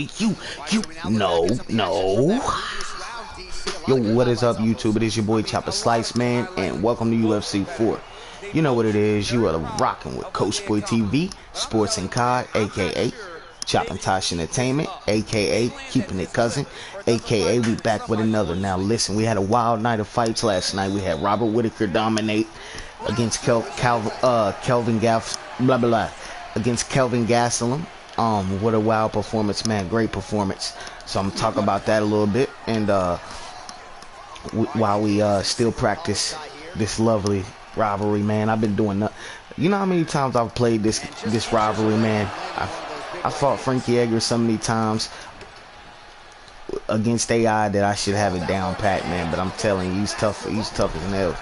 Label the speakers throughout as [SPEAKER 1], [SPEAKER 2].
[SPEAKER 1] boy. No. Yo, what is up, YouTube? It is your boy Chopper Slice, man, and welcome to UFC 4. You know what it is. You are rocking with Coach Boy TV, Sports and COD, aka Chopping Tosh Entertainment, aka Keeping It Cousin, aka we back with another. Now listen, we had a wild night of fights last night. We had Robert Whitaker dominate against Kelvin Gastelum. What a wild performance, man. Great performance. So I'm gonna talk about that a little bit, and while we still practice this lovely rivalry, man. I've been doing that. You know how many times I've played this rivalry, man? I fought Frankie Edgar so many times against AI that I should have it down pat, man. But I'm telling you, he's tough as hell.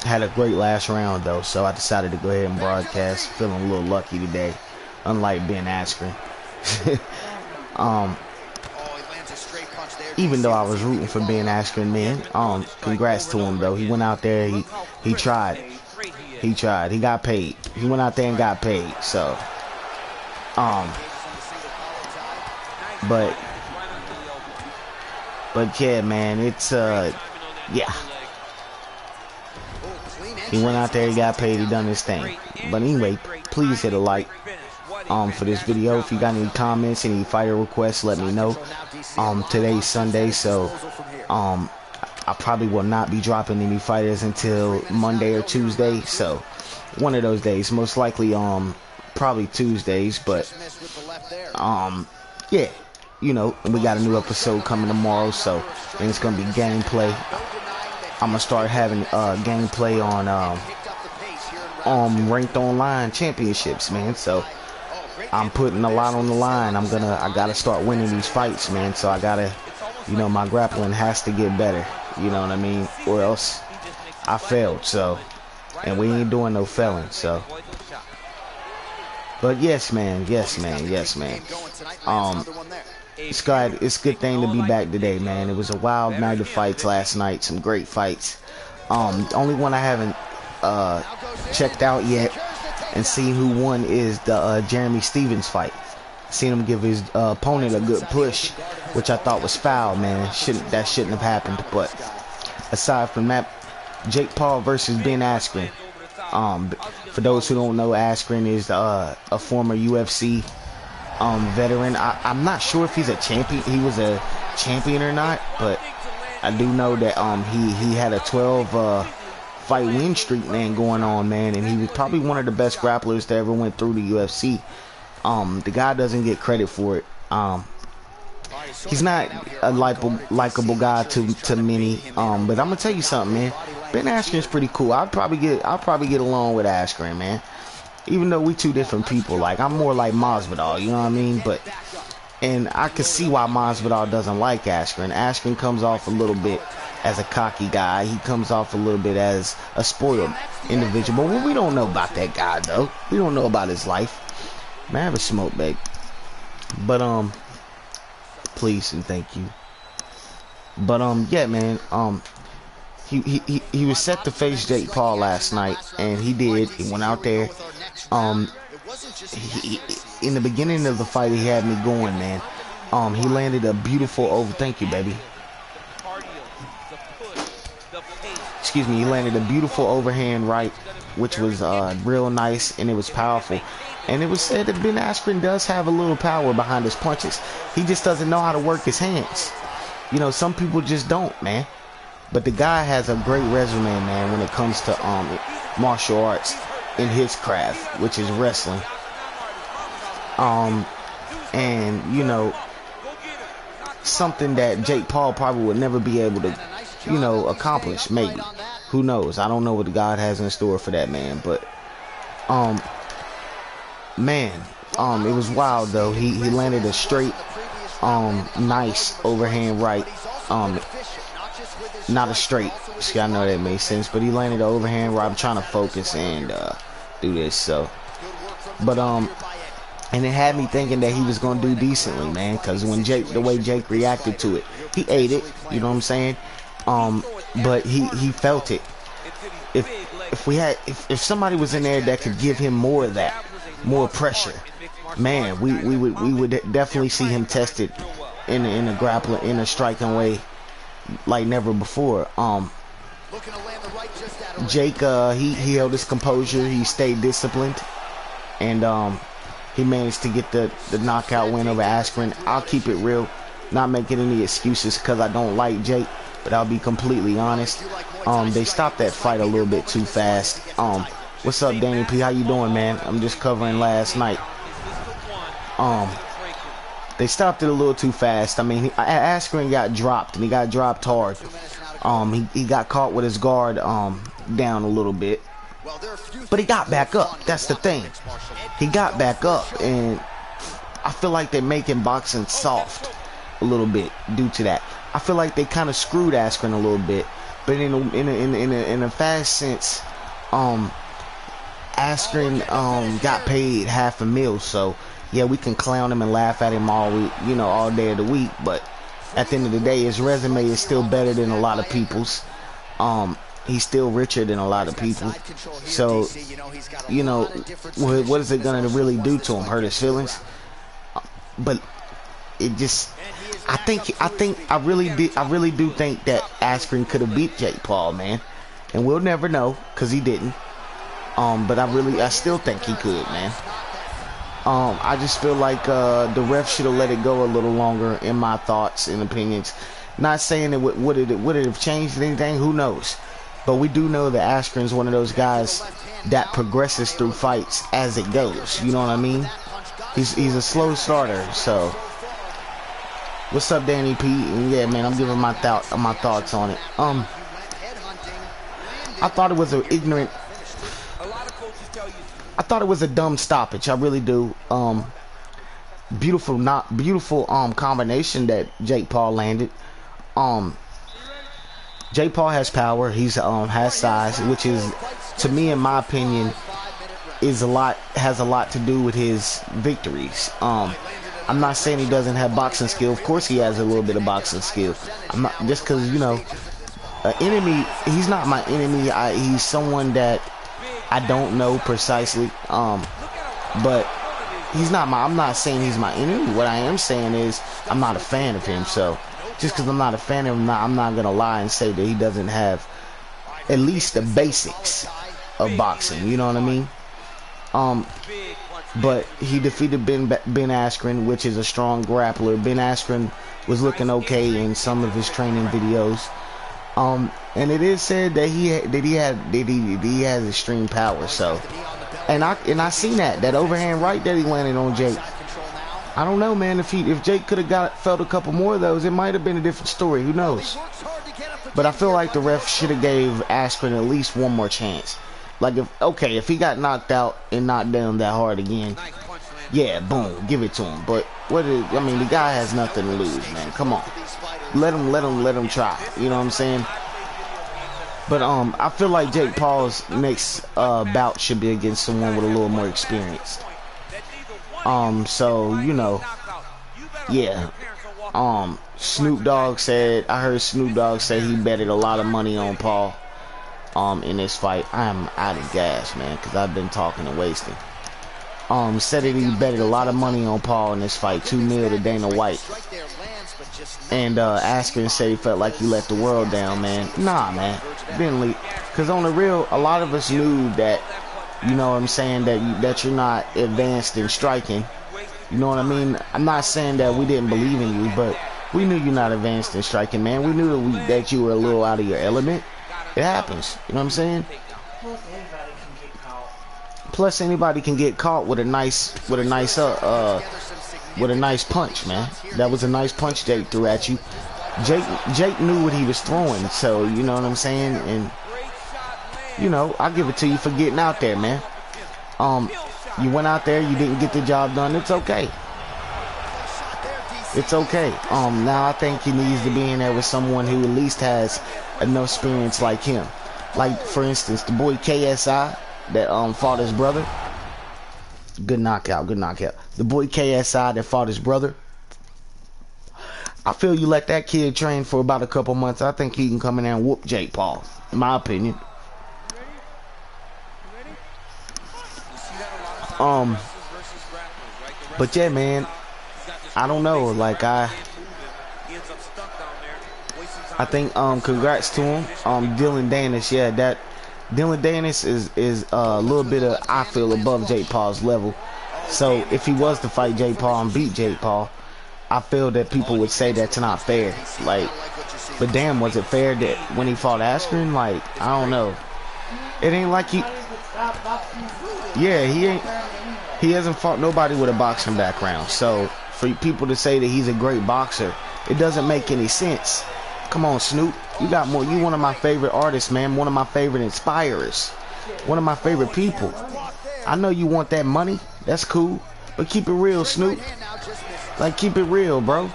[SPEAKER 1] Had a great last round though, so I decided to go ahead and broadcast. Feeling a little lucky today, unlike Ben Askren. Even though I was rooting for Ben Askren, man, congrats to him though. He went out there, he tried. He got paid. He went out there and got paid. So, but yeah, man, it's yeah. He went out there, he got paid, he done his thing. But anyway, please hit a like for this video. If you got any comments, any fighter requests, let me know. Today's Sunday, so I probably will not be dropping any fighters until Monday or Tuesday. So one of those days, most likely probably Tuesdays, but yeah, you know, we got a new episode coming tomorrow, so and it's gonna be gameplay. I'm gonna start having gameplay on ranked online championships, man. So I'm putting a lot on the line. I gotta start winning these fights, man. So I gotta, you know, my grappling has to get better. You know what I mean? Or else I failed. So, and we ain't doing no failing. So, but yes, man. Scott, it's a good thing to be back today, man. It was a wild night of fights last night. Some great fights. The only one I haven't checked out yet and seen who won is the Jeremy Stevens fight. Seen him give his opponent a good push, which I thought was foul, man. That shouldn't have happened. But aside from that, Jake Paul versus Ben Askren. For those who don't know, Askren is a former UFC veteran. I'm not sure if he's a champion. He was a champion or not, but I do know that he had a 12 fight win streak, man, going on, man, and he was probably one of the best grapplers that ever went through the UFC. The guy doesn't get credit for it. He's not a likable guy to many. But I'm gonna tell you something, man. Ben Askren's pretty cool. I'll probably get along with Askren, man. Even though we two different people. Like, I'm more like Masvidal, you know what I mean? And I can see why Masvidal doesn't like Askren. Askren comes off a little bit as a cocky guy. He comes off a little bit as a spoiled individual. But we don't know about that guy, though. We don't know about his life. Man, have a smoke, babe. But please and thank you. But yeah, man. He was set to face Jake Paul last night, and he did. He went out there. In the beginning of the fight, he had me going, man. He landed a beautiful thank you, baby. Excuse me. He landed a beautiful overhand right, which was real nice, and it was powerful. And it was said that Ben Askren does have a little power behind his punches. He just doesn't know how to work his hands. You know, some people just don't, man. But the guy has a great resume, man, when it comes to martial arts in his craft, which is wrestling. And you know, something that Jake Paul probably would never be able to, you know, accomplish. Maybe, who knows? I don't know what God has in store for that man, but man, it was wild though. He landed a straight, nice overhand right. Not a straight. See, I know that made sense, but he landed an overhand right. I'm trying to focus and do this. So, but and it had me thinking that he was gonna do decently, man. Because when the way Jake reacted to it, he ate it. You know what I'm saying? But he felt it. If somebody was in there that could give him more of that, more pressure, man, we would definitely see him tested in a grappling, in a striking way like never before. Jake, he held his composure, he stayed disciplined, and he managed to get the knockout win over Askren. I'll keep it real, not making any excuses because I don't like Jake, but I'll be completely honest. They stopped that fight a little bit too fast. What's up, Danny P? How you doing, man? I'm just covering last night. They stopped it a little too fast. I mean, Askren got dropped, and he got dropped hard. He got caught with his guard down a little bit, but he got back up. That's the thing. He got back up, and I feel like they're making boxing soft a little bit due to that. I feel like they kind of screwed Askren a little bit, but in a fast sense, Askren got paid $500,000, so yeah, we can clown him and laugh at him all week, all day of the week, but at the end of the day, his resume is still better than a lot of people's. He's still richer than a lot of people. So, what is it gonna really do to him? Hurt his feelings? But it just, I really do think that Askren could have beat Jake Paul, man, and we'll never know because he didn't. But I still think he could, man. I just feel like the ref should have let it go a little longer, in my thoughts and opinions. Not saying it would it have changed anything, who knows. But we do know that Askren's one of those guys that progresses through fights as it goes. You know what I mean? He's a slow starter. So, what's up, Danny P? And yeah, man, I'm giving my thoughts on it. I thought it was an ignorant. I thought it was a dumb stoppage. I really do. Beautiful combination that Jake Paul landed. Jake Paul has power. He's has size, which is, to me, in my opinion, has a lot to do with his victories. I'm not saying he doesn't have boxing skill. Of course, he has a little bit of boxing skill. I'm not, just because an enemy. He's not my enemy. He's someone that I don't know precisely, but he's not I'm not saying he's my enemy. What I am saying is I'm not a fan of him. So just because I'm not a fan of him, I'm not gonna lie and say that he doesn't have at least the basics of boxing. You know what I mean? But he defeated Ben Askren, which is a strong grappler. Ben Askren was looking okay in some of his training videos. And it is said that he has extreme power. So, and I seen that overhand right that he landed on Jake. I don't know, man. If Jake could have felt a couple more of those, it might have been a different story. Who knows? But I feel like the ref should have gave Askren at least one more chance. Like if he got knocked out and knocked down that hard again, yeah, boom, give it to him. But the guy has nothing to lose, man. Come on, let him try. You know what I'm saying? But I feel like Jake Paul's next bout should be against someone with a little more experience. So yeah. Snoop Dogg said, I heard Snoop Dogg say he betted a lot of money on Paul in this fight. I'm out of gas, man, because I've been talking and wasting. Said that he betted a lot of money on Paul in this fight, $2 million to Dana White. And Askren said he felt like he let the world down, man. Nah, man, didn't leave. Because on the real, a lot of us knew that, you know what I'm saying, that you're not advanced in striking. You know what I mean? I'm not saying that we didn't believe in you, but we knew you're not advanced in striking, man. We knew that you were a little out of your element. It happens. You know what I'm saying? Plus, anybody can get caught with a nice punch, man. That was a nice punch Jake threw at you. Jake knew what he was throwing, so you know what I'm saying. And I'll give it to you for getting out there, man. You went out there, you didn't get the job done. It's okay. It's okay. Now I think he needs to be in there with someone who at least has enough experience like him. Like, for instance, the boy KSI that fought his brother. Good knockout. The boy KSI that fought his brother. I feel you let that kid train for about a couple months. I think he can come in there and whoop Jake Paul, in my opinion. But yeah, man, I don't know. Like I think congrats to him. Dylan Danis, yeah, that Dylan Danis is a little bit of, I feel, above Jake Paul's level. So if he was to fight Jake Paul and beat Jake Paul, I feel that people would say that's not fair. Like, but damn, was it fair that when he fought Askren? Like, I don't know. It ain't like he, yeah, he hasn't fought nobody with a boxing background. So for people to say that he's a great boxer, it doesn't make any sense. Come on, Snoop, you got more. You one of my favorite artists, man. One of my favorite inspirers. One of my favorite people. I know you want that money. That's cool, but keep it real, Snoop. Like, keep it real, bro.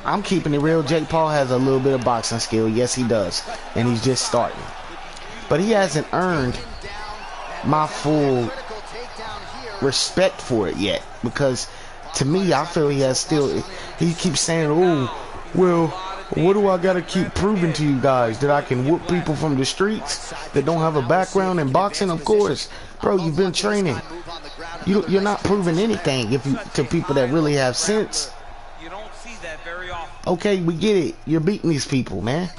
[SPEAKER 1] I'm keeping it real. Jake Paul has a little bit of boxing skill. Yes, he does. And he's just starting. But he hasn't earned my full respect for it yet. Because, to me, I feel he has still... He keeps saying, oh, well, what do I got to keep proving to you guys? That I can whoop people from the streets that don't have a background in boxing? Of course. Bro, you've been training. You're not proving anything to people that really have sense. Okay, we get it. You're beating these people, man.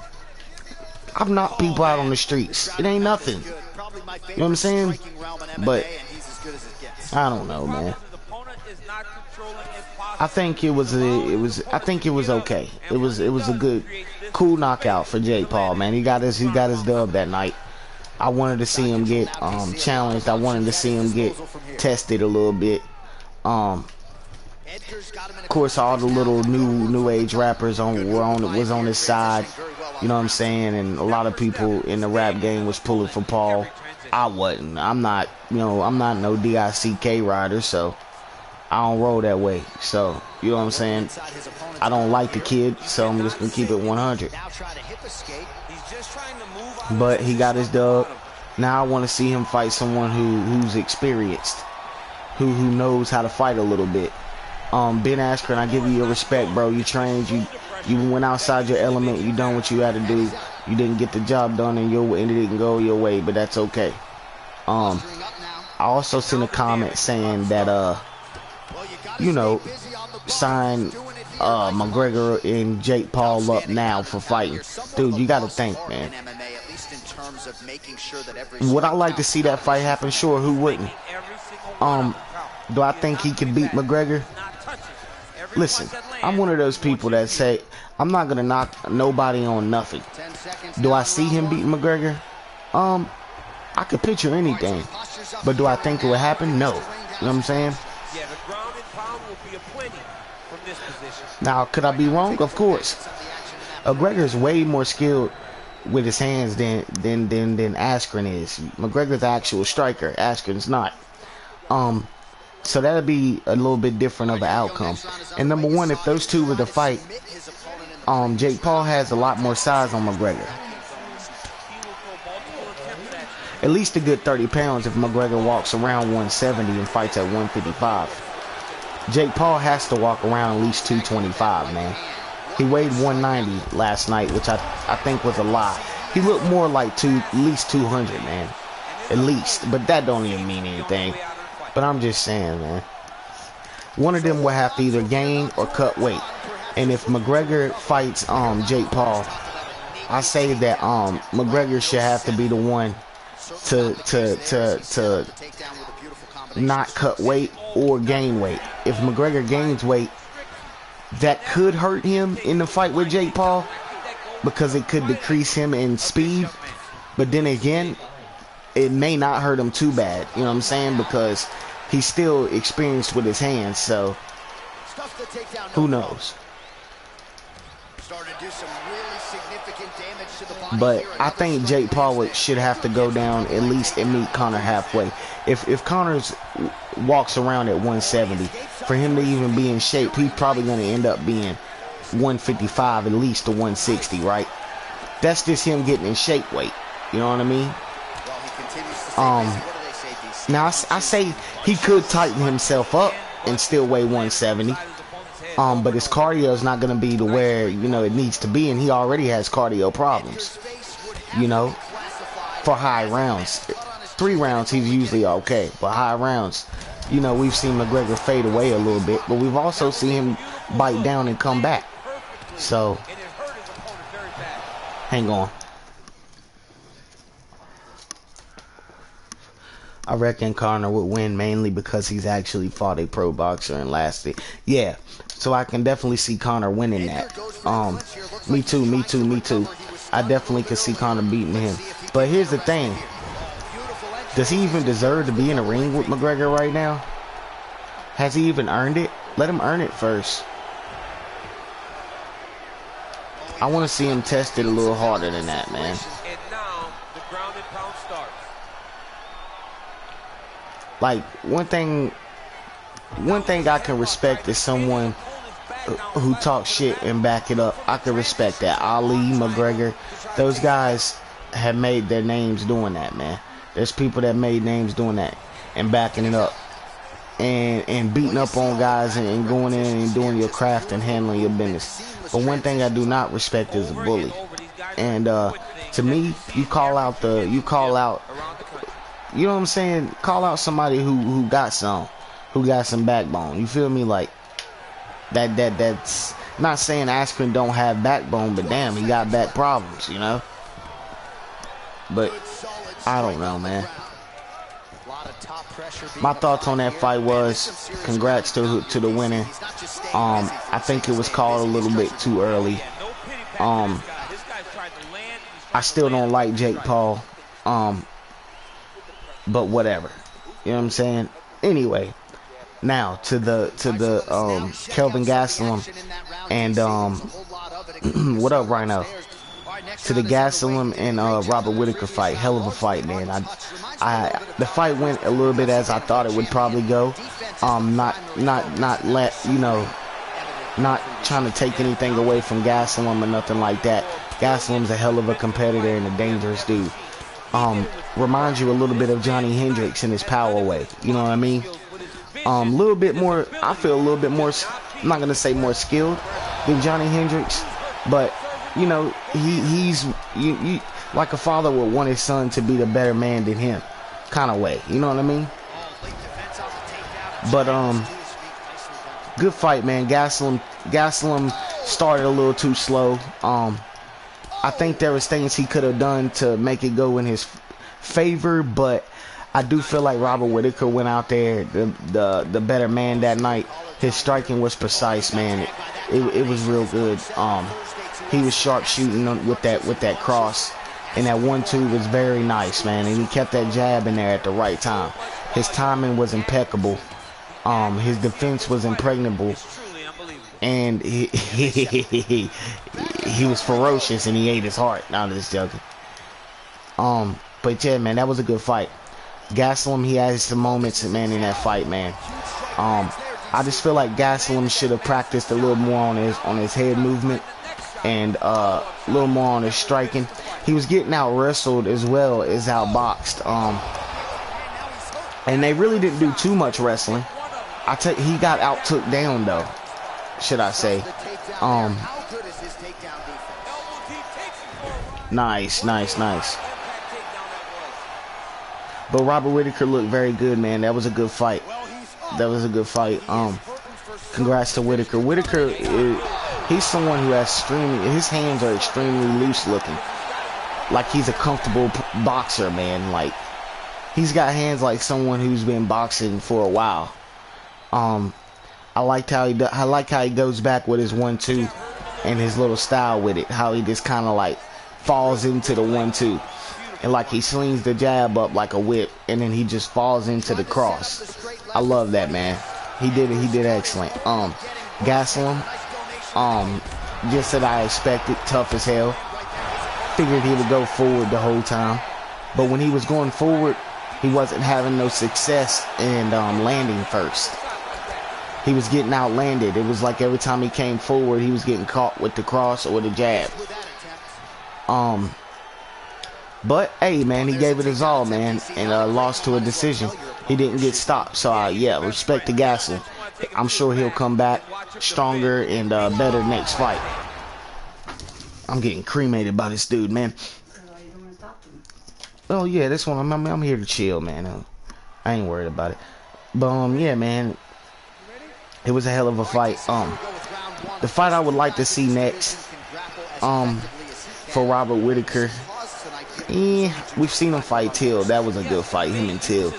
[SPEAKER 1] I've knocked people out on the streets. It ain't nothing. You know what I'm saying? But I don't know, man. I think it was okay. It was a good, cool knockout for Jake Paul, man. He got his dub that night. I wanted to see him get challenged. I wanted to see him get tested a little bit. Of course, all the little new age rappers was on his side. You know what I'm saying? And a lot of people in the rap game was pulling for Paul. I wasn't. I'm not. I'm not no DICK rider, so I don't roll that way. So you know what I'm saying? I don't like the kid, so I'm just gonna keep it 100. But he got his dub. Now I want to see him fight someone who's experienced, who knows how to fight a little bit. Ben Askren, I give you your respect, bro. You trained, you went outside your element, you done what you had to do. You didn't get the job done, and it didn't go your way, but that's okay. I also seen a comment saying that sign McGregor and Jake Paul up now for fighting. Dude, you gotta think, man. Would I like to see that fight happen? Sure, who wouldn't? Do I think he can beat McGregor? Listen, I'm one of those people that say I'm not gonna knock nobody on nothing. Do I see him beating McGregor? I could picture anything, but do I think it would happen? No. You know what I'm saying? Now, could I be wrong? Of course. McGregor's way more skilled with his hands than Askren is. McGregor's the actual striker. Askren's not. So that'd be a little bit different of an outcome. And number one, if those two were to fight, Jake Paul has a lot more size on McGregor. At least a good 30 pounds if McGregor walks around 170 and fights at 155. Jake Paul has to walk around at least 225, man. He weighed 190 last night, which I think was a lie. He looked more like at least 200, man. At least. But that don't even mean anything. But I'm just saying, man. One of them will have to either gain or cut weight. And if McGregor fights Jake Paul, I say that McGregor should have to be the one to not cut weight or gain weight. If McGregor gains weight, that could hurt him in the fight with Jake Paul because it could decrease him in speed. But then again, it may not hurt him too bad. You know what I'm saying? Because he's still experienced with his hands. So who knows? But I think Jake Paul should have to go down at least and meet Conor halfway. If Conor's walks around at 170, for him to even be in shape, he's probably going to end up being 155 at least to 160, right? That's just him getting in shape weight. You know what I mean? Now I say he could tighten himself up and still weigh 170. But his cardio is not going to be to where, it needs to be, and he already has cardio problems, for high rounds. 3 rounds, he's usually okay, but high rounds, you know, we've seen McGregor fade away a little bit, but we've also seen him bite down and come back. So, hang on. I reckon Conor would win mainly because he's actually fought a pro boxer and lasted. Yeah, so I can definitely see Conor winning that. Me too. I definitely could see Conor beating him. But here's the thing. Does he even deserve to be in a ring with McGregor right now? Has he even earned it? Let him earn it first. I want to see him tested a little harder than that, man.
[SPEAKER 2] And now the ground and pound starts.
[SPEAKER 1] Like, one thing I can respect is someone who talks shit and back it up. I can respect that. Ali, McGregor, those guys have made their names doing that, man. There's people that made names doing that and backing it up and beating up on guys and going in and doing your craft and handling your business. But one thing I do not respect is a bully. And to me, you call out, you know what I'm saying? Call out somebody who got some backbone. You feel me? Like that's not saying Askren don't have backbone, but damn, he got back problems, you know? But I don't know, man. My thoughts on that fight was congrats to the winner. I think it was called a little bit too early. I still don't like Jake Paul. But whatever. You know what I'm saying? Anyway, now to the Kelvin Gastelum and what up, Rhino? To the Gastelum and Robert Whittaker fight. Hell of a fight, man. The fight went a little bit as I thought it would probably go. Not trying to take anything away from Gastelum or nothing like that. Gastelum's a hell of a competitor and a dangerous dude. Reminds you a little bit of Johnny Hendricks in his power way. You know what I mean? Little bit more, I feel a little bit more, I'm not going to say more skilled than Johnny Hendricks, but, you know, he's like a father would want his son to be the better man than him, kind of way. You know what I mean? But, good fight, man. Gastelum started a little too slow. I think there was things he could have done to make it go in his favor, but I do feel like Robert Whittaker went out there the better man that night. His striking was precise, man. It was real good. He was sharp shooting with that cross, and that 1-2 was very nice, man. And he kept that jab in there at the right time. His timing was impeccable. His defense was impregnable. And he was ferocious and he ate his heart. Now I'm just joking. But yeah, man, that was a good fight. Gastelum, he had some moments, man, in that fight, man. I just feel like Gastelum should have practiced a little more on his head movement and a little more on his striking. He was getting out wrestled as well as outboxed. And they really didn't do too much wrestling. He got out took down though, should I say. Nice. But Robert Whittaker looked very good, man. That was a good fight. Congrats to Whittaker. Whittaker, he's someone who has his hands are extremely loose looking. Like he's a comfortable boxer, man. Like he's got hands like someone who's been boxing for a while. I like how he goes back with his 1-2 and his little style with it. How he just kind of like falls into the 1-2 and like he slings the jab up like a whip and then he just falls into the cross. I love that, man. He did excellent. Gastelum, just that I expected, tough as hell. Figured he would go forward the whole time, but when he was going forward, he wasn't having no success in landing first. He was getting outlanded. It was like every time he came forward, he was getting caught with the cross or the jab. But hey, man, he gave it his all, man, and lost to a decision. He didn't get stopped. So yeah, respect to Gastelum. I'm sure he'll come back stronger and better next fight. I'm getting cremated by this dude, man. Oh yeah, this one I'm here to chill, man. I ain't worried about it. But yeah, man, it was a hell of a fight. The fight I would like to see next, for Robert Whittaker. We've seen him fight Till. That was a good fight, him and Till.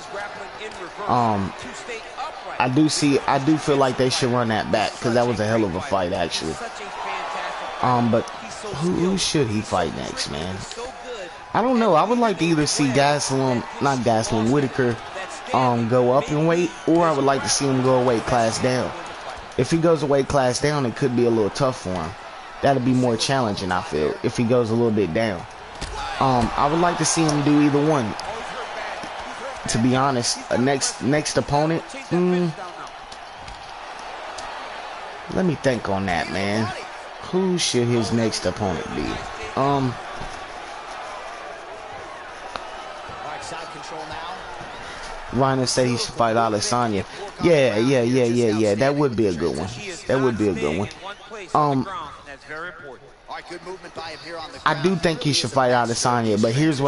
[SPEAKER 1] I do feel like they should run that back because that was a hell of a fight, actually. But who should he fight next, man? I don't know. I would like to either see Whittaker go up in weight, or I would like to see him go a weight class down. If he goes a weight class down, it could be a little tough for him. That'd be more challenging, I feel, if he goes a little bit down. I would like to see him do either one. To be honest, a next opponent. Let me think on that, man. Who should his next opponent be? Rhino said he should fight Adesanya. Yeah. That would be a good one. That would be a good one. I do think he should fight Adesanya, but here's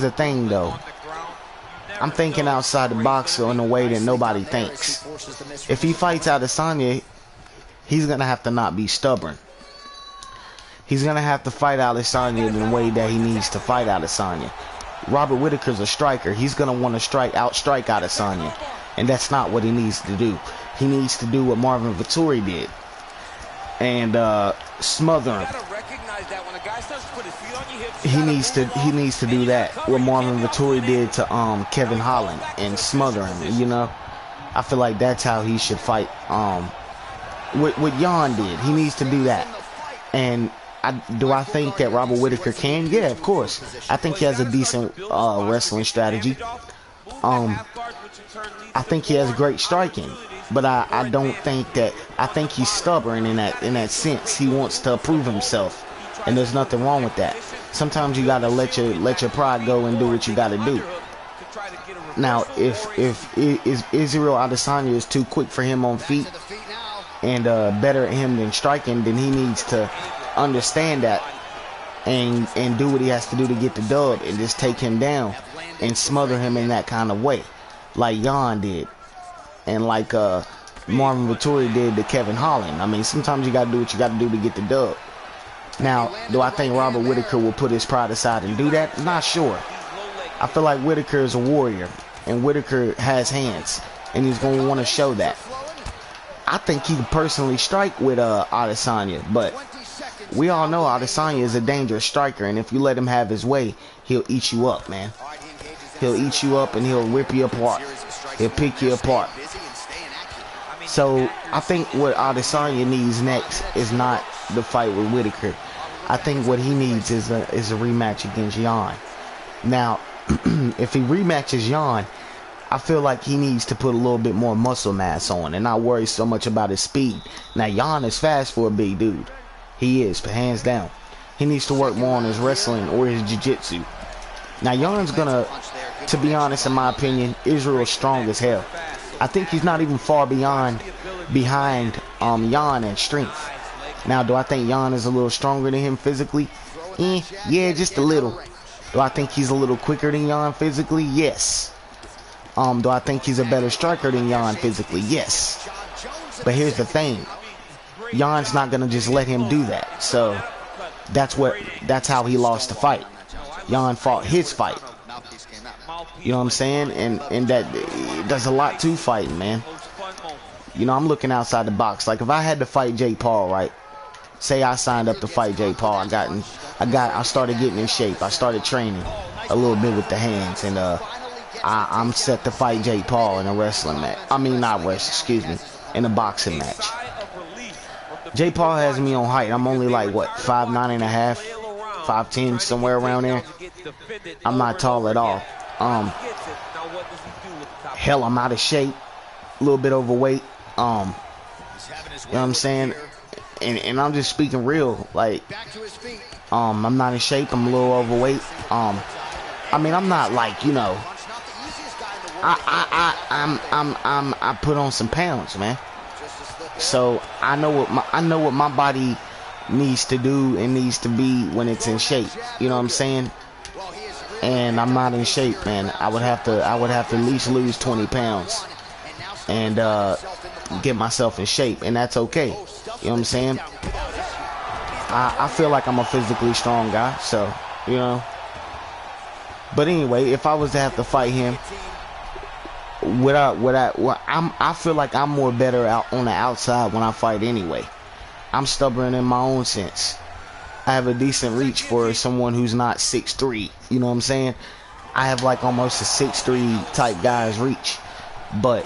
[SPEAKER 1] the thing though. I'm thinking outside the box in a way that nobody thinks. If he fights Adesanya, he's gonna have to not be stubborn. He's gonna have to fight Adesanya in the way that he needs to fight Adesanya. Robert Whittaker's a striker. He's gonna want to outstrike Adesanya, and that's not what he needs to do. He needs to do what Marvin Vettori did and smother him. He needs to do that what Marvin Vettori did to Kevin Holland and smother him. You know, I feel like that's how he should fight. What Jan did, he needs to do that. And do I think that Robert Whittaker can? Yeah, of course. I think he has a decent wrestling strategy. I think he has great striking, but I don't think that. I think he's stubborn in that sense. He wants to prove himself, and there's nothing wrong with that. Sometimes you gotta let your pride go and do what you gotta do. Now, if Israel Adesanya is too quick for him on feet and better at him than striking, then he needs to understand that and do what he has to do to get the dub and just take him down and smother him in that kind of way, like Jan did and like Marvin Vettori did to Kevin Holland. I mean, sometimes you gotta do what you gotta do to get the dub. Now, do I think Robert Whittaker will put his pride aside and do that? Not sure. I feel like Whittaker is a warrior, and Whittaker has hands, and he's going to want to show that. I think he can personally strike with Adesanya, but we all know Adesanya is a dangerous striker, and if you let him have his way, he'll eat you up, man. He'll eat you up, and he'll rip you apart. He'll pick you apart. So I think what Adesanya needs next is not the fight with Whittaker. I think what he needs is a rematch against Jan. Now, if he rematches Jan, I feel like he needs to put a little bit more muscle mass on and not worry so much about his speed. Now, Jan is fast for a big dude. He is, hands down. He needs to work more on his wrestling or his jiu-jitsu. Now, Jan's gonna, to be honest, in my opinion, Israel's strong as hell. I think he's not even far behind Jan in strength. Now, do I think Jan is a little stronger than him physically? Yeah, just a little. Do I think he's a little quicker than Jan physically? Yes. Do I think he's a better striker than Jan physically? Yes. But here's the thing. Jan's not going to just let him do that. So that's how he lost the fight. Jan fought his fight. You know what I'm saying? And that there's a lot to fighting, man. You know, I'm looking outside the box. Like if I had to fight Jake Paul, right? Say I signed up to fight Jake Paul. I started getting in shape. I started training a little bit with the hands, and I'm set to fight Jake Paul in a wrestling match. I mean, not wrestling, excuse me, in a boxing match. Jake Paul has me on height. I'm only like what, 5'9.5", 5'10", somewhere around there. I'm not tall at all. Hell, I'm out of shape, a little bit overweight. You know what I'm saying? And I'm just speaking real. Like, I'm not in shape. I'm a little overweight. I mean, I'm not like, you know. I put on some pounds, man. So I know what my body needs to do and needs to be when it's in shape. You know what I'm saying? and I'm not in shape, man. I would have to at least lose 20 pounds and get myself in shape, and that's okay. You know what I'm saying? I feel like I'm a physically strong guy, so, you know. But anyway, if I was to have to fight him, I feel like I'm more better out on the outside when I fight anyway. I'm stubborn in my own sense. I have a decent reach for someone who's not 6'3". You know what I'm saying? I have like almost a 6'3" type guy's reach. But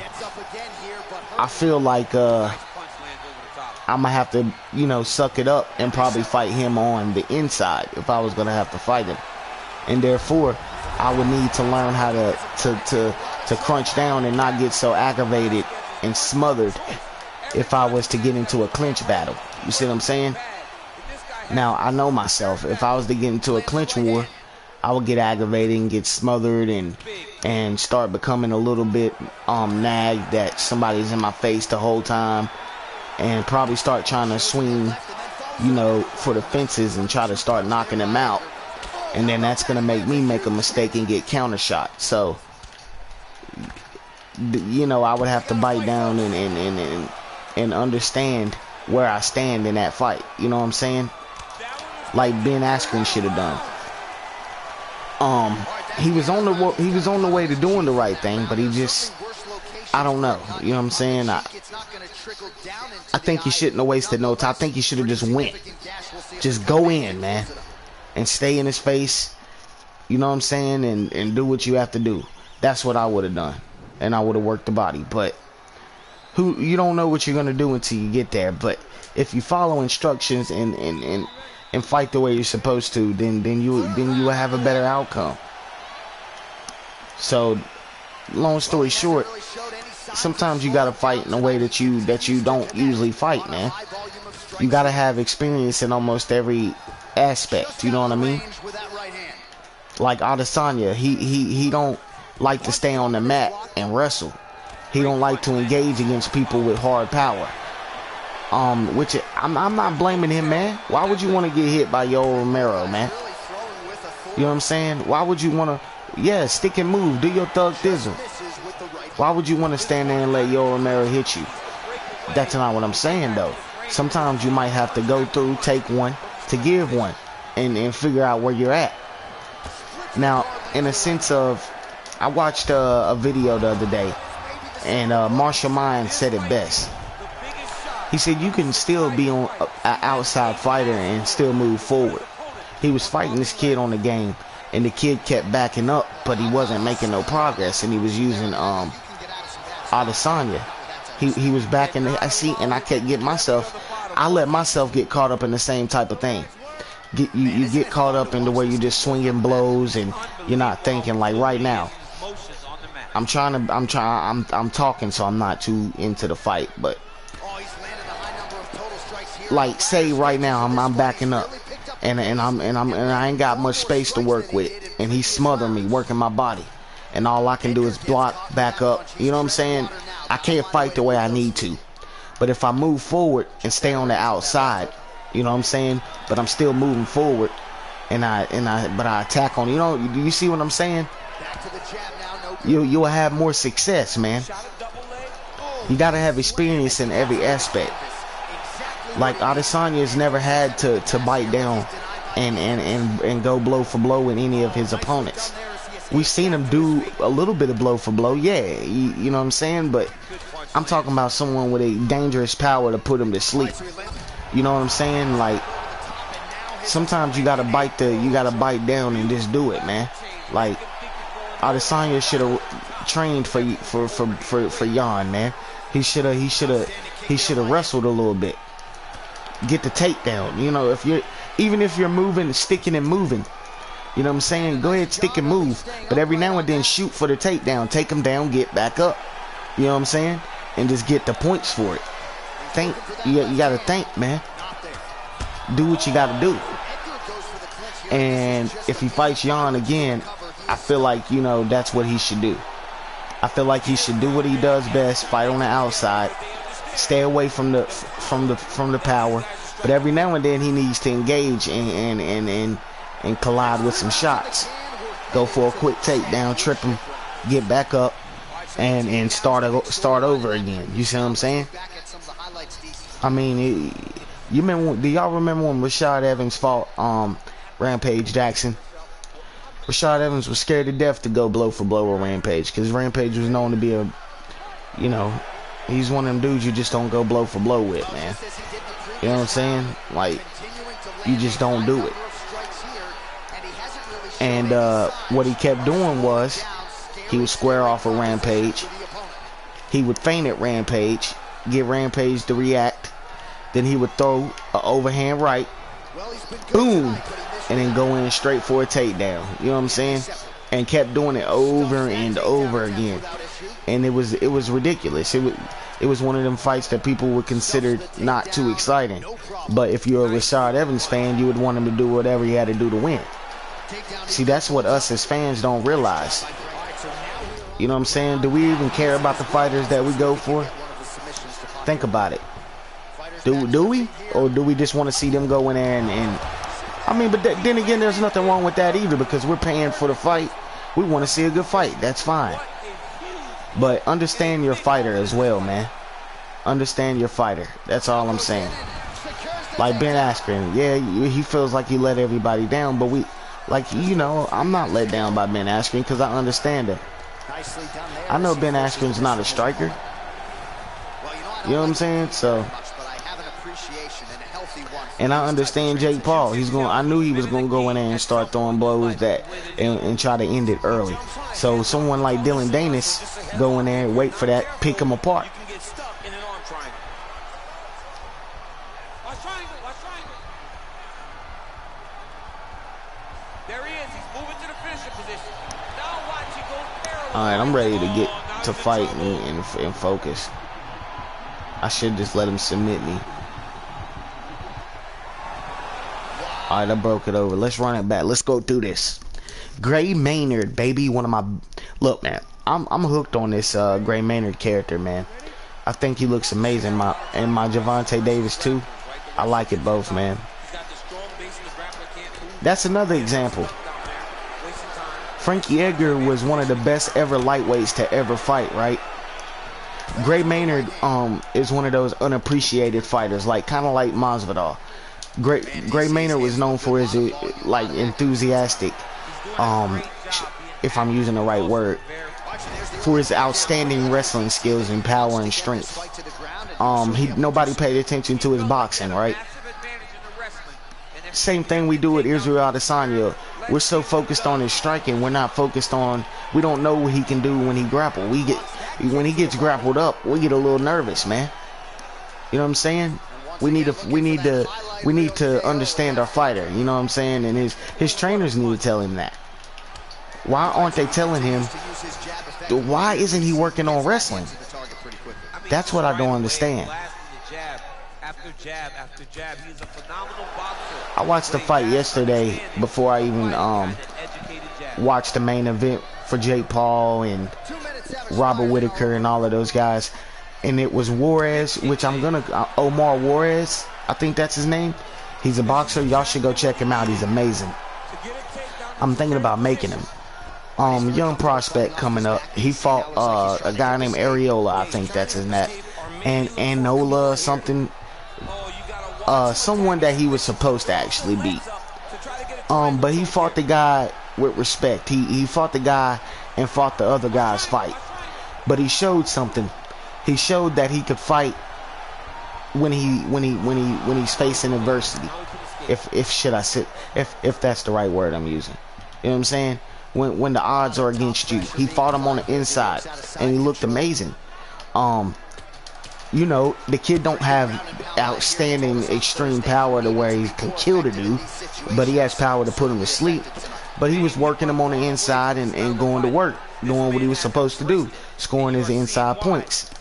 [SPEAKER 1] I feel like I'm gonna have to, you know, suck it up and probably fight him on the inside if I was gonna have to fight him. And therefore, I would need to learn how to crunch down and not get so aggravated and smothered if I was to get into a clinch battle. You see what I'm saying? Now, I know myself. If I was to get into a clinch war, I would get aggravated and get smothered and start becoming a little bit nagged that somebody's in my face the whole time, and probably start trying to swing, you know, for the fences and try to start knocking them out. And then that's going to make me make a mistake and get counter shot. So, you know, I would have to bite down and understand where I stand in that fight. You know what I'm saying? Like Ben Askren should have done. He was on the way to doing the right thing, but he just, I don't know. You know what I'm saying? I think he shouldn't have wasted no time. I think he should have just went. Just go in, man, and stay in his face. You know what I'm saying? And do what you have to do. That's what I would have done, and I would have worked the body. But you don't know what you're gonna do until you get there. But if you follow instructions and fight the way you're supposed to, then you will have a better outcome. So, long story short, sometimes you gotta fight in a way that you don't usually fight, man. You gotta have experience in almost every aspect. You know what I mean? Like Adesanya, he don't like to stay on the mat and wrestle. He don't like to engage against people with hard power. Which I'm not blaming him, man. Why would you want to get hit by Yoel Romero, man? You know what I'm saying? Why would you want to, yeah, stick and move, do your thug thizzle. Why would you want to stand there and let Yoel Romero hit you? That's not what I'm saying, though. Sometimes you might have to go through, take one, to give one, and figure out where you're at. Now, in a sense of, I watched a video the other day, and Marshall Mine said it best. He said you can still be an outside fighter and still move forward. He was fighting this kid on the game, and the kid kept backing up, but he wasn't making no progress, and he was using Adesanya. He was backing. I see, and I kept getting myself. I let myself get caught up in the same type of thing. You get caught up in the way you just swinging blows, and you're not thinking. Like right now, I'm talking, so I'm not too into the fight, but. Like say right now I'm backing up and I ain't got much space to work with, and he's smothering me, working my body, and all I can do is block, back up. You know what I'm saying? I can't fight the way I need to. But if I move forward and stay on the outside, you know what I'm saying? But I'm still moving forward, but I attack on. You know, do you see what I'm saying? You'll have more success, man. You gotta have experience in every aspect. Like Adesanya's never had to bite down and go blow for blow with any of his opponents. We've seen him do a little bit of blow for blow, yeah, you know what I'm saying? But I'm talking about someone with a dangerous power to put him to sleep. You know what I'm saying? Like sometimes you gotta bite down and just do it, man. Like Adesanya should have trained for Jan, man. He should have wrestled a little bit. Get the takedown. You know, even if you're moving, sticking and moving, you know what I'm saying? Go ahead, stick and move. But every now and then shoot for the takedown. Take them down, get back up. You know what I'm saying? And just get the points for it. Think. You gotta think, man. Do what you gotta do. And if he fights Jan again, I feel like, you know, that's what he should do. I feel like he should do what he does best, fight on the outside. Stay away from the power, but every now and then he needs to engage and collide with some shots. go for a quick takedown, trip him, get back up, and start over again. You see what I'm saying? I mean, do y'all remember when Rashad Evans fought Rampage Jackson? Rashad Evans was scared to death to go blow for blow with Rampage, because Rampage was known to be a, you know, he's one of them dudes you just don't go blow for blow with, man. You know what I'm saying? Like, you just don't do it. And what he kept doing was, he would square off a Rampage. He would feint at Rampage, get Rampage to react. Then he would throw an overhand right, boom, and then go in straight for a takedown. You know what I'm saying? And kept doing it over and over again. And it was ridiculous. It was one of them fights that people would consider not too exciting. But if you're a Rashad Evans fan, you would want him to do whatever he had to do to win. See, that's what us as fans don't realize. You know what I'm saying? Do we even care about the fighters that we go for? Think about it. Do we? Or do we just want to see them go in there and I mean, but then again, there's nothing wrong with that either, because we're paying for the fight. We want to see a good fight. That's fine. But understand your fighter as well, man. Understand your fighter. That's all I'm saying. Like Ben Askren, yeah, he feels like he let everybody down, but I'm not let down by Ben Askren because I understand him. I know Ben Askren's not a striker. You know what I'm saying? So, and I understand Jake Paul. I knew he was gonna go in there and start throwing blows and try to end it early. So someone like Dylan Danis go in there, wait for that, pick him apart. Alright, I'm ready to get to fight and focus. I should just let him submit me. Alright, I broke it over. Let's run it back. Let's go through this. Gray Maynard, baby. One of my... Look, man. I'm hooked on this Gray Maynard character, man. I think he looks amazing. My Javante Davis, too. I like it both, man. That's another example. Frankie Edgar was one of the best ever lightweights to ever fight, right? Gray Maynard is one of those unappreciated fighters, kind of like Masvidal. Gray Maynard was known for his enthusiastic, if I'm using the right word, for his outstanding wrestling skills and power and strength. Nobody paid attention to his boxing, right? Same thing we do with Israel Adesanya. We're so focused on his striking, we're not focused on. We don't know what he can do when he grapples. When he gets grappled up, we get a little nervous, man. You know what I'm saying? We need to understand our fighter. You know what I'm saying? And his trainers need to tell him that. Why aren't they telling him? Why isn't he working on wrestling? That's what I don't understand. I watched the fight yesterday before I even watched the main event for Jake Paul and Robert Whittaker and all of those guys, and it was Juarez, which Omar Juarez, I think that's his name. He's a boxer. Y'all should go check him out. He's amazing. I'm thinking about making him. Young prospect coming up. He fought a guy named Areola, I think that's his name, and Anola something. Someone that he was supposed to actually beat. But he fought the guy with respect. He fought the guy and fought the other guy's fight. But he showed something. He showed that he could fight when he's facing adversity. If that's the right word I'm using. You know what I'm saying? When the odds are against you. He fought him on the inside and he looked amazing. You know, the kid don't have outstanding extreme power to where he can kill the dude, but he has power to put him to sleep. But he was working him on the inside and going to work, doing what he was supposed to do, scoring his inside points.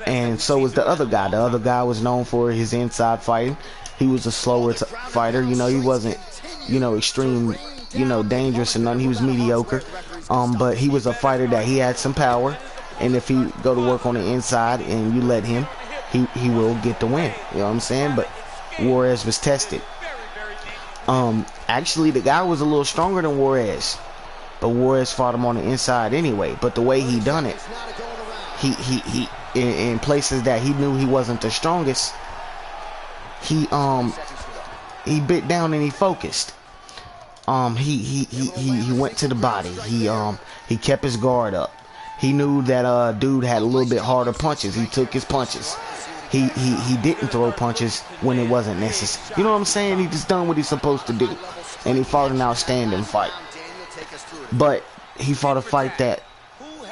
[SPEAKER 1] And so was the other guy. The other guy was known for his inside fighting. He was a slower fighter. You know, he wasn't, extreme, dangerous and nothing. He was mediocre. But he was a fighter that he had some power. And if he go to work on the inside and you let him, he will get the win. You know what I'm saying? But Juarez was tested. Actually, the guy was a little stronger than Juarez. but Juarez fought him on the inside anyway. But the way he done it, he in places that he knew he wasn't the strongest, he bit down and he focused. He went to the body. He kept his guard up. He knew that dude had a little bit harder punches. He took his punches. He didn't throw punches when it wasn't necessary. You know what I'm saying? He just done what he's supposed to do, and he fought an outstanding fight. But he fought a fight that,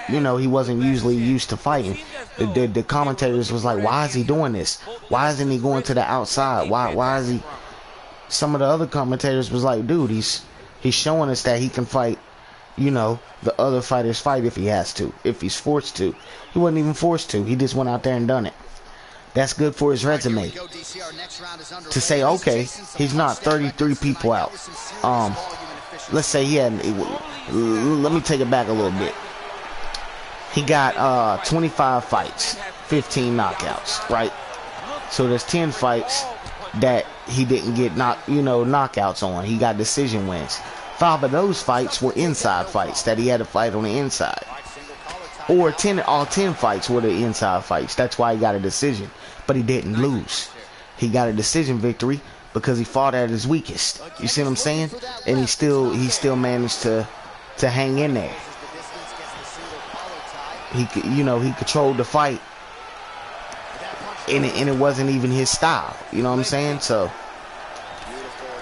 [SPEAKER 1] you know, he wasn't usually used to fighting. The commentators was like, why is he doing this? Why isn't he going to the outside? Why is he? Some of the other commentators was like, dude, he's showing us that he can fight, you know, the other fighters fight if he has to, if he's forced to. He wasn't even forced to. He just went out there and done it. That's good for his resume. To say, okay, he's not 33 people out. Let's say he had, let me take it back a little bit. He got 25 fights, 15 knockouts, right? So there's 10 fights that he didn't get knockouts on. He got decision wins. 5 of those fights were inside fights that he had to fight on the inside. Or all 10 fights were the inside fights. That's why he got a decision. But he didn't lose. He got a decision victory because he fought at his weakest. You see what I'm saying? And he still managed to hang in there. He controlled the fight. And it wasn't even his style. You know what I'm saying? So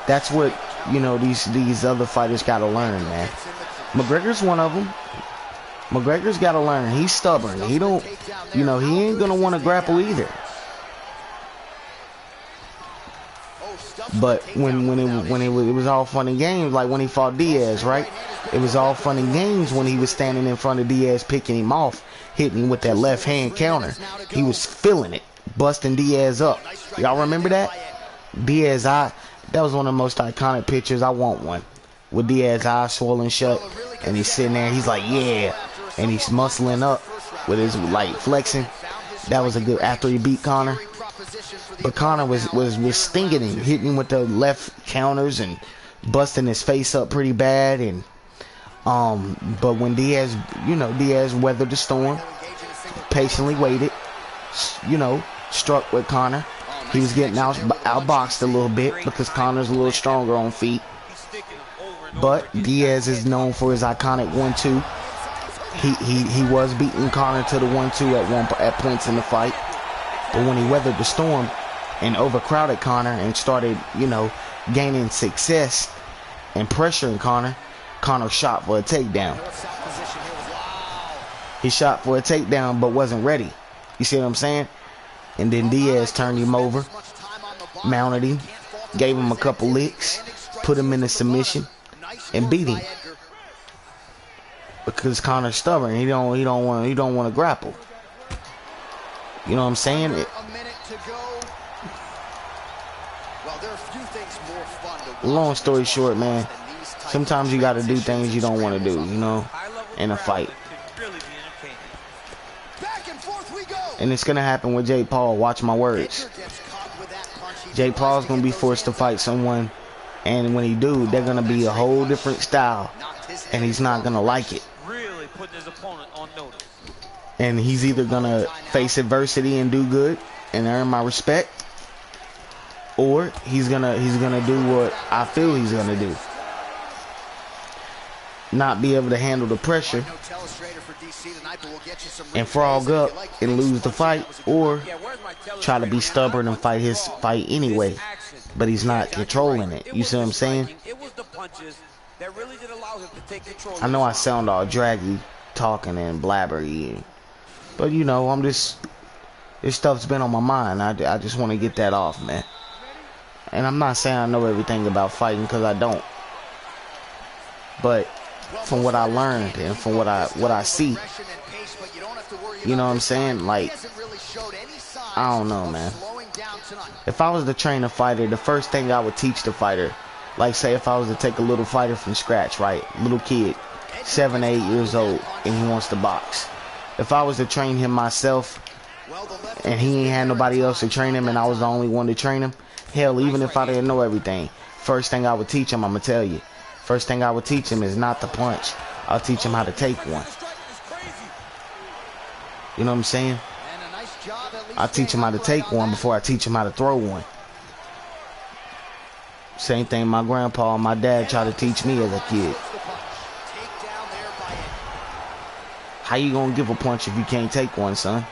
[SPEAKER 1] that's what, you know, these other fighters got to learn, man. McGregor's one of them. McGregor's got to learn. He's stubborn. He don't, you know, he ain't going to want to grapple either. But when it was all fun and games, like when he fought Diaz, right? It was all fun and games when he was standing in front of Diaz, picking him off, hitting him with that left hand counter. He was feeling it, busting Diaz up. Y'all remember that? Diaz eye. That was one of the most iconic pictures. I want one. With Diaz's eyes swollen shut, and he's sitting there. He's like, yeah, and he's muscling up with his like flexing. That was a good after he beat Conor. But Conor was stinging him, hitting him with the left counters and busting his face up pretty bad. And but when Diaz, you know, Diaz weathered the storm, patiently waited, you know, struck with Conor. He was getting outboxed a little bit because Conor's a little stronger on feet. But Diaz is known for his iconic 1-2. He was beating Conor to the 1-2 at points in the fight. But when he weathered the storm and overcrowded Conor and started, you know, gaining success and pressuring Conor, Conor shot for a takedown. He shot for a takedown but wasn't ready. You see what I'm saying? And then Diaz turned him over, mounted him, gave him a couple licks, put him in a submission, and beat him. Because Conor's stubborn, he don't want to grapple. You know what I'm saying? Long story short, man, sometimes you got to do things you don't want to do, you know, in a fight. And it's going to happen with Jake Paul. Watch my words. Jake Paul's going to be forced to fight someone, and when he do, they're going to be a whole different style, and he's not going to like it. And he's either going to face adversity and do good and earn my respect, or he's gonna do what I feel he's going to do. Not be able to handle the pressure and frog up and lose the fight, or try to be stubborn and fight his fight anyway, but he's not controlling it. You see what I'm saying? I know I sound all draggy talking and blabbery, but you know, this stuff's been on my mind. I just want to get that off, man. And I'm not saying I know everything about fighting, because I don't. But from what I learned and from what I see, you know what I'm saying? Like, I don't know, man. If I was to train a fighter, the first thing I would teach the fighter, like say if I was to take a little fighter from scratch, right? Little kid, 7, 8 years old, and he wants to box. If I was to train him myself, and he ain't had nobody else to train him, and I was the only one to train him, hell, even if I didn't know everything, first thing I would teach him, I'm gonna tell you, first thing I would teach him is not to punch. I'll teach him how to take one. You know what I'm saying? I teach him how to take one before I teach him how to throw one. Same thing my grandpa and my dad tried to teach me as a kid. How you gonna give a punch if you can't take one, son?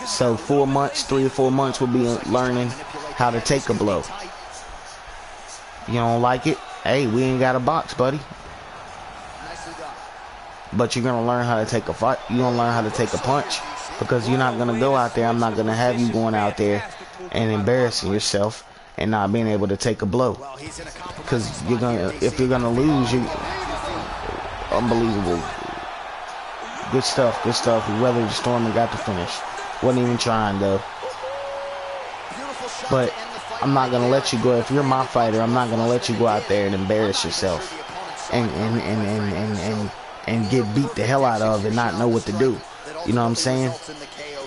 [SPEAKER 1] So 4 months, 3 or 4 months, we'll be learning how to take a blow. You don't like it? Hey, we ain't got a box, buddy. But you're gonna learn how to take a fight. You're gonna learn how to take a punch, because you're not gonna go out there. I'm not gonna have you going out there and embarrassing yourself and not being able to take a blow. Because you're gonna, if you're gonna lose, you unbelievable. Good stuff, good stuff. We weathered the storm and got the finish. Wasn't even trying though. But I'm not gonna let you go. If you're my fighter, I'm not gonna let you go out there and embarrass yourself and get beat the hell out of and not know what to do. You know what I'm saying?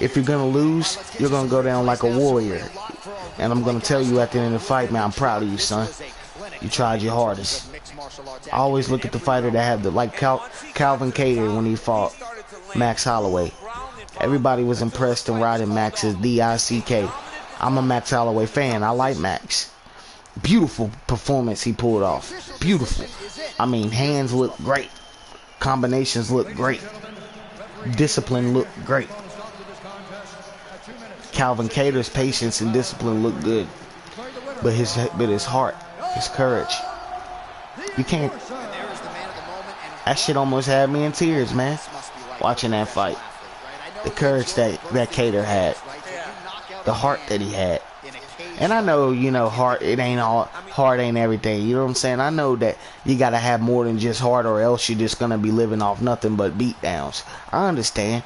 [SPEAKER 1] If you're gonna lose, you're gonna go down like a warrior. And I'm gonna tell you at the end of the fight, man, I'm proud of you, son. You tried your hardest. I always look at the fighter that had the, like Calvin Kattar when he fought Max Holloway. Everybody was impressed in riding Max's D-I-C-K. I'm a Max Holloway fan. I like Max. Beautiful performance he pulled off. Beautiful. I mean, hands look great. Combinations look great. Discipline look great. Calvin Kattar's patience and discipline look good. But his heart, his courage. You can't. That shit almost had me in tears, man. Watching that fight. The courage that Kattar had. The heart that he had. And I know, you know, heart ain't everything. You know what I'm saying? I know that you gotta have more than just heart, or else you're just gonna be living off nothing but beat downs. I understand.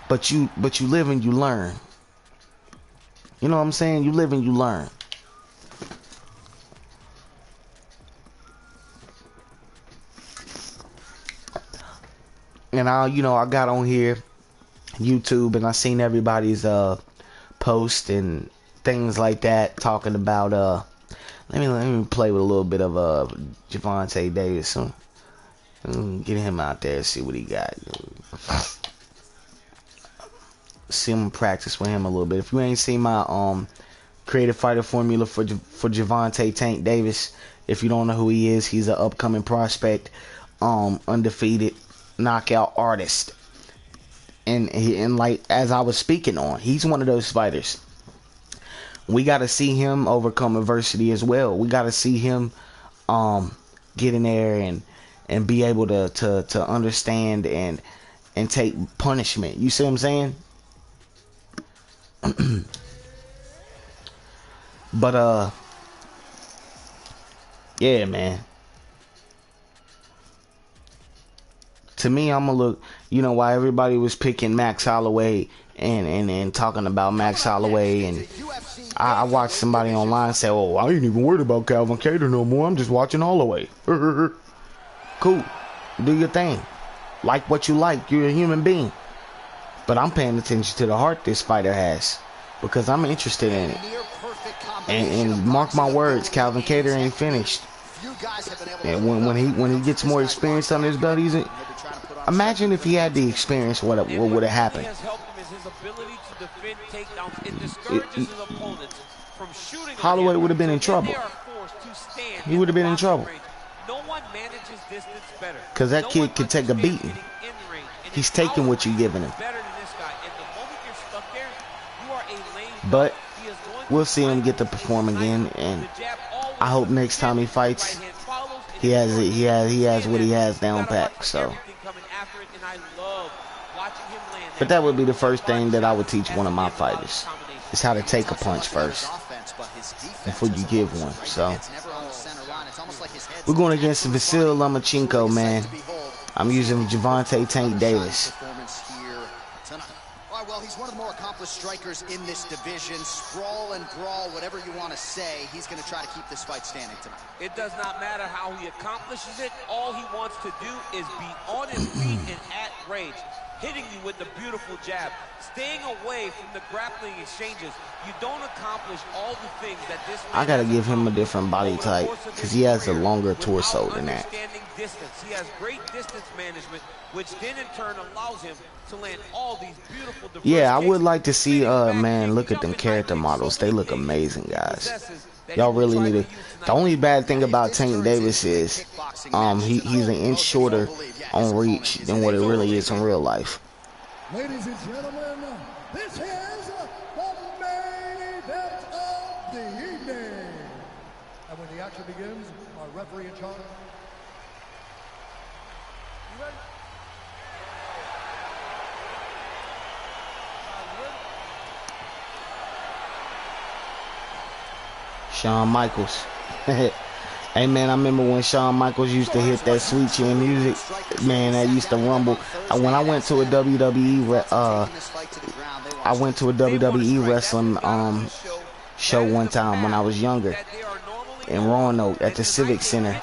[SPEAKER 1] But you live and you learn. You know what I'm saying? You live and you learn. And I got on here, YouTube, and I seen everybody's post and things like that talking about let me play with a little bit of Gervonta Davis. So get him out there, see what he got. See him practice with him a little bit. If you ain't seen my creative fighter formula for Gervonta Tank Davis, if you don't know who he is, he's an upcoming prospect, undefeated knockout artist. And like, as I was speaking on, he's one of those fighters. We got to see him overcome adversity as well. We got to see him get in there and be able to understand and take punishment. You see what I'm saying? But yeah, man. To me, I'm gonna look. You know why everybody was picking Max Holloway and talking about Max Holloway, and I watched somebody online say, "Oh, I ain't even worried about Calvin Kattar no more. I'm just watching Holloway." Cool, do your thing. Like what you like. You're a human being. But I'm paying attention to the heart this fighter has, because I'm interested in it. And mark my words, Calvin Kattar ain't finished. And when he gets more experience under his belt, imagine if he had the experience, what would have happened? Holloway would have been in trouble. He would have been in trouble. Because that kid could take a beating. He's taking what you're giving him. But we'll see him get to perform again, and I hope next time he fights, he has what he has down pat. So, but that would be the first thing that I would teach one of my fighters, is how to take a punch first before you give one. So we're going against Vasyl Lomachenko, man. I'm using Gervonta Tank Davis.
[SPEAKER 3] Well, he's one of the more accomplished strikers in this division. Sprawl and brawl, whatever you want to say, he's going to try to keep this fight standing tonight.
[SPEAKER 2] It does not matter how he accomplishes it. All he wants to do is be on his feet and at range. hitting you with the beautiful jab, staying away from the grappling exchanges. You don't accomplish all the things that this man
[SPEAKER 1] I gotta
[SPEAKER 2] has
[SPEAKER 1] give him a
[SPEAKER 2] accomplished
[SPEAKER 1] different body
[SPEAKER 2] over the
[SPEAKER 1] type
[SPEAKER 2] course of
[SPEAKER 1] because
[SPEAKER 2] his
[SPEAKER 1] he has a
[SPEAKER 2] career
[SPEAKER 1] longer
[SPEAKER 2] without
[SPEAKER 1] torso than that.
[SPEAKER 2] understanding distance. He has great distance management, which then in turn allows him to land all these beautiful diverse
[SPEAKER 1] Yeah, I would
[SPEAKER 2] kicks,
[SPEAKER 1] like to see,
[SPEAKER 2] spinning back
[SPEAKER 1] man,
[SPEAKER 2] kicks,
[SPEAKER 1] look at them
[SPEAKER 2] jumping high
[SPEAKER 1] character
[SPEAKER 2] kicks,
[SPEAKER 1] models.
[SPEAKER 2] so
[SPEAKER 1] They
[SPEAKER 2] many
[SPEAKER 1] look
[SPEAKER 2] things
[SPEAKER 1] amazing,
[SPEAKER 2] he
[SPEAKER 1] guys.
[SPEAKER 2] possesses that he
[SPEAKER 1] Y'all
[SPEAKER 2] will
[SPEAKER 1] really
[SPEAKER 2] try
[SPEAKER 1] need
[SPEAKER 2] to
[SPEAKER 1] to.
[SPEAKER 2] use
[SPEAKER 1] The
[SPEAKER 2] tonight.
[SPEAKER 1] only bad thing
[SPEAKER 3] If
[SPEAKER 1] about
[SPEAKER 3] this
[SPEAKER 1] Tank
[SPEAKER 3] turns
[SPEAKER 1] Davis
[SPEAKER 3] into a
[SPEAKER 1] is,
[SPEAKER 3] kickboxing match
[SPEAKER 1] he's
[SPEAKER 3] tonight,
[SPEAKER 1] an inch
[SPEAKER 3] most people
[SPEAKER 1] shorter
[SPEAKER 3] believe, yeah, his
[SPEAKER 1] on
[SPEAKER 3] opponent
[SPEAKER 1] reach
[SPEAKER 3] is
[SPEAKER 1] than
[SPEAKER 3] in
[SPEAKER 1] what
[SPEAKER 3] a
[SPEAKER 1] it really is in
[SPEAKER 3] thoroughly
[SPEAKER 1] real life.
[SPEAKER 4] Ladies and gentlemen, this is the main event of the evening. And when the action begins, our referee in charge. You ready?
[SPEAKER 1] Shawn Michaels. Hey man, I remember when Shawn Michaels used to hit that sweet chin music. Man, that used to rumble. When I went to a WWE, I went to a WWE wrestling show one time when I was younger in Roanoke at the Civic Center.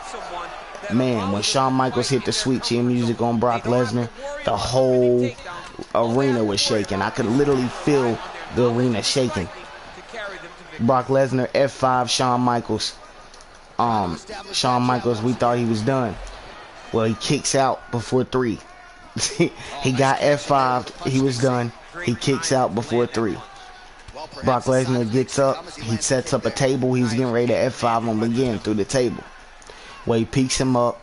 [SPEAKER 1] Man, when Shawn Michaels hit the sweet chin music on Brock Lesnar, the whole arena was shaking. I could literally feel the arena shaking. Brock Lesnar, F5, Shawn Michaels. Shawn Michaels, we thought he was done. Well, he kicks out before 3. He got F5'd, he was done. He kicks out before 3. Brock Lesnar gets up, he sets up a table, he's getting ready to F5 him again through the table. Well, he picks him up,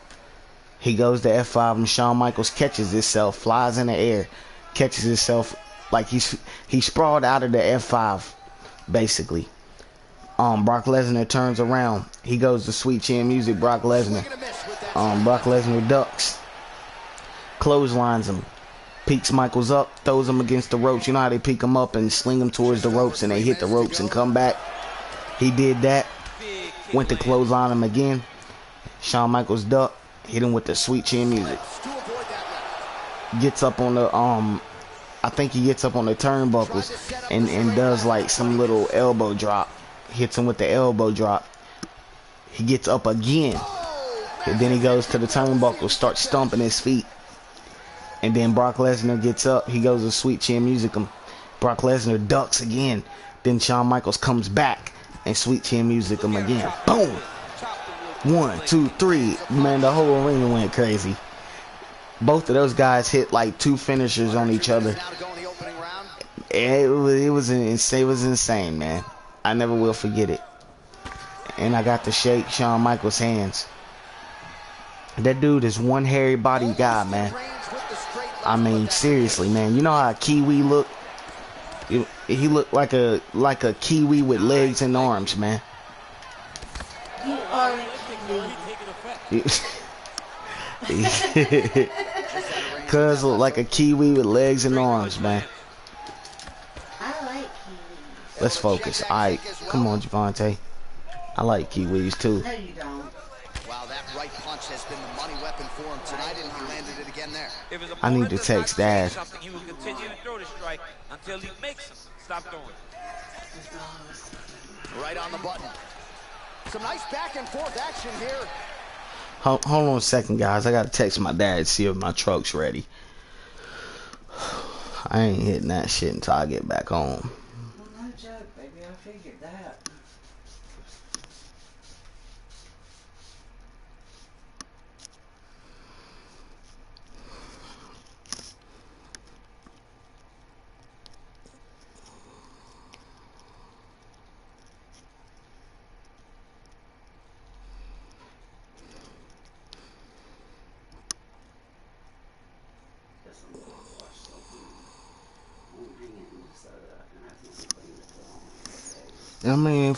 [SPEAKER 1] he goes to F5 him, Shawn Michaels catches himself, flies in the air, catches himself like he sprawled out of the F5, basically. Brock Lesnar turns around. He goes to sweet chin music. Brock Lesnar. Brock Lesnar ducks, clotheslines him, peeks Michaels up, throws him against the ropes. You know how they peek him up and sling him towards the ropes, and they hit the ropes and come back. He did that. Went to clothesline him again. Shawn Michaels duck, hit him with the sweet chin music. Gets up on the I think he gets up on the turnbuckles and does like some little elbow drop. Hits him with the elbow drop. He gets up again. And then he goes to the turnbuckle, starts stomping his feet. And then Brock Lesnar gets up. He goes to sweet chin music him. Brock Lesnar ducks again. Then Shawn Michaels comes back and sweet chin music him again. Boom! 1, 2, 3. Man, the whole arena went crazy. Both of those guys hit like 2 finishers on each other. It was insane, man. I never will forget it. And I got to shake Shawn Michaels' hands. That dude is one hairy body guy, man. I mean, seriously, man. You know how a Kiwi look? He looked like a Kiwi with legs and arms, man.
[SPEAKER 5] You are
[SPEAKER 1] Cuz look like a Kiwi with legs and arms, man.
[SPEAKER 5] I like kiwis.
[SPEAKER 1] Let's focus. Alright, come on, Javante. I like Kiwis too.
[SPEAKER 5] No, you don't.
[SPEAKER 3] Wow, that right punch has been the money weapon for him tonight, and he landed it again there.
[SPEAKER 1] I need to text Dad.
[SPEAKER 2] He will continue to throw the strike until he makes him stop throwing.
[SPEAKER 3] Right on the button. Some nice back and forth action here.
[SPEAKER 1] Hold on a second, guys. I gotta text my dad to see if my truck's ready. I ain't hitting that shit until I get back home.
[SPEAKER 5] Well, no joke, baby. I figured that.
[SPEAKER 1] I mean,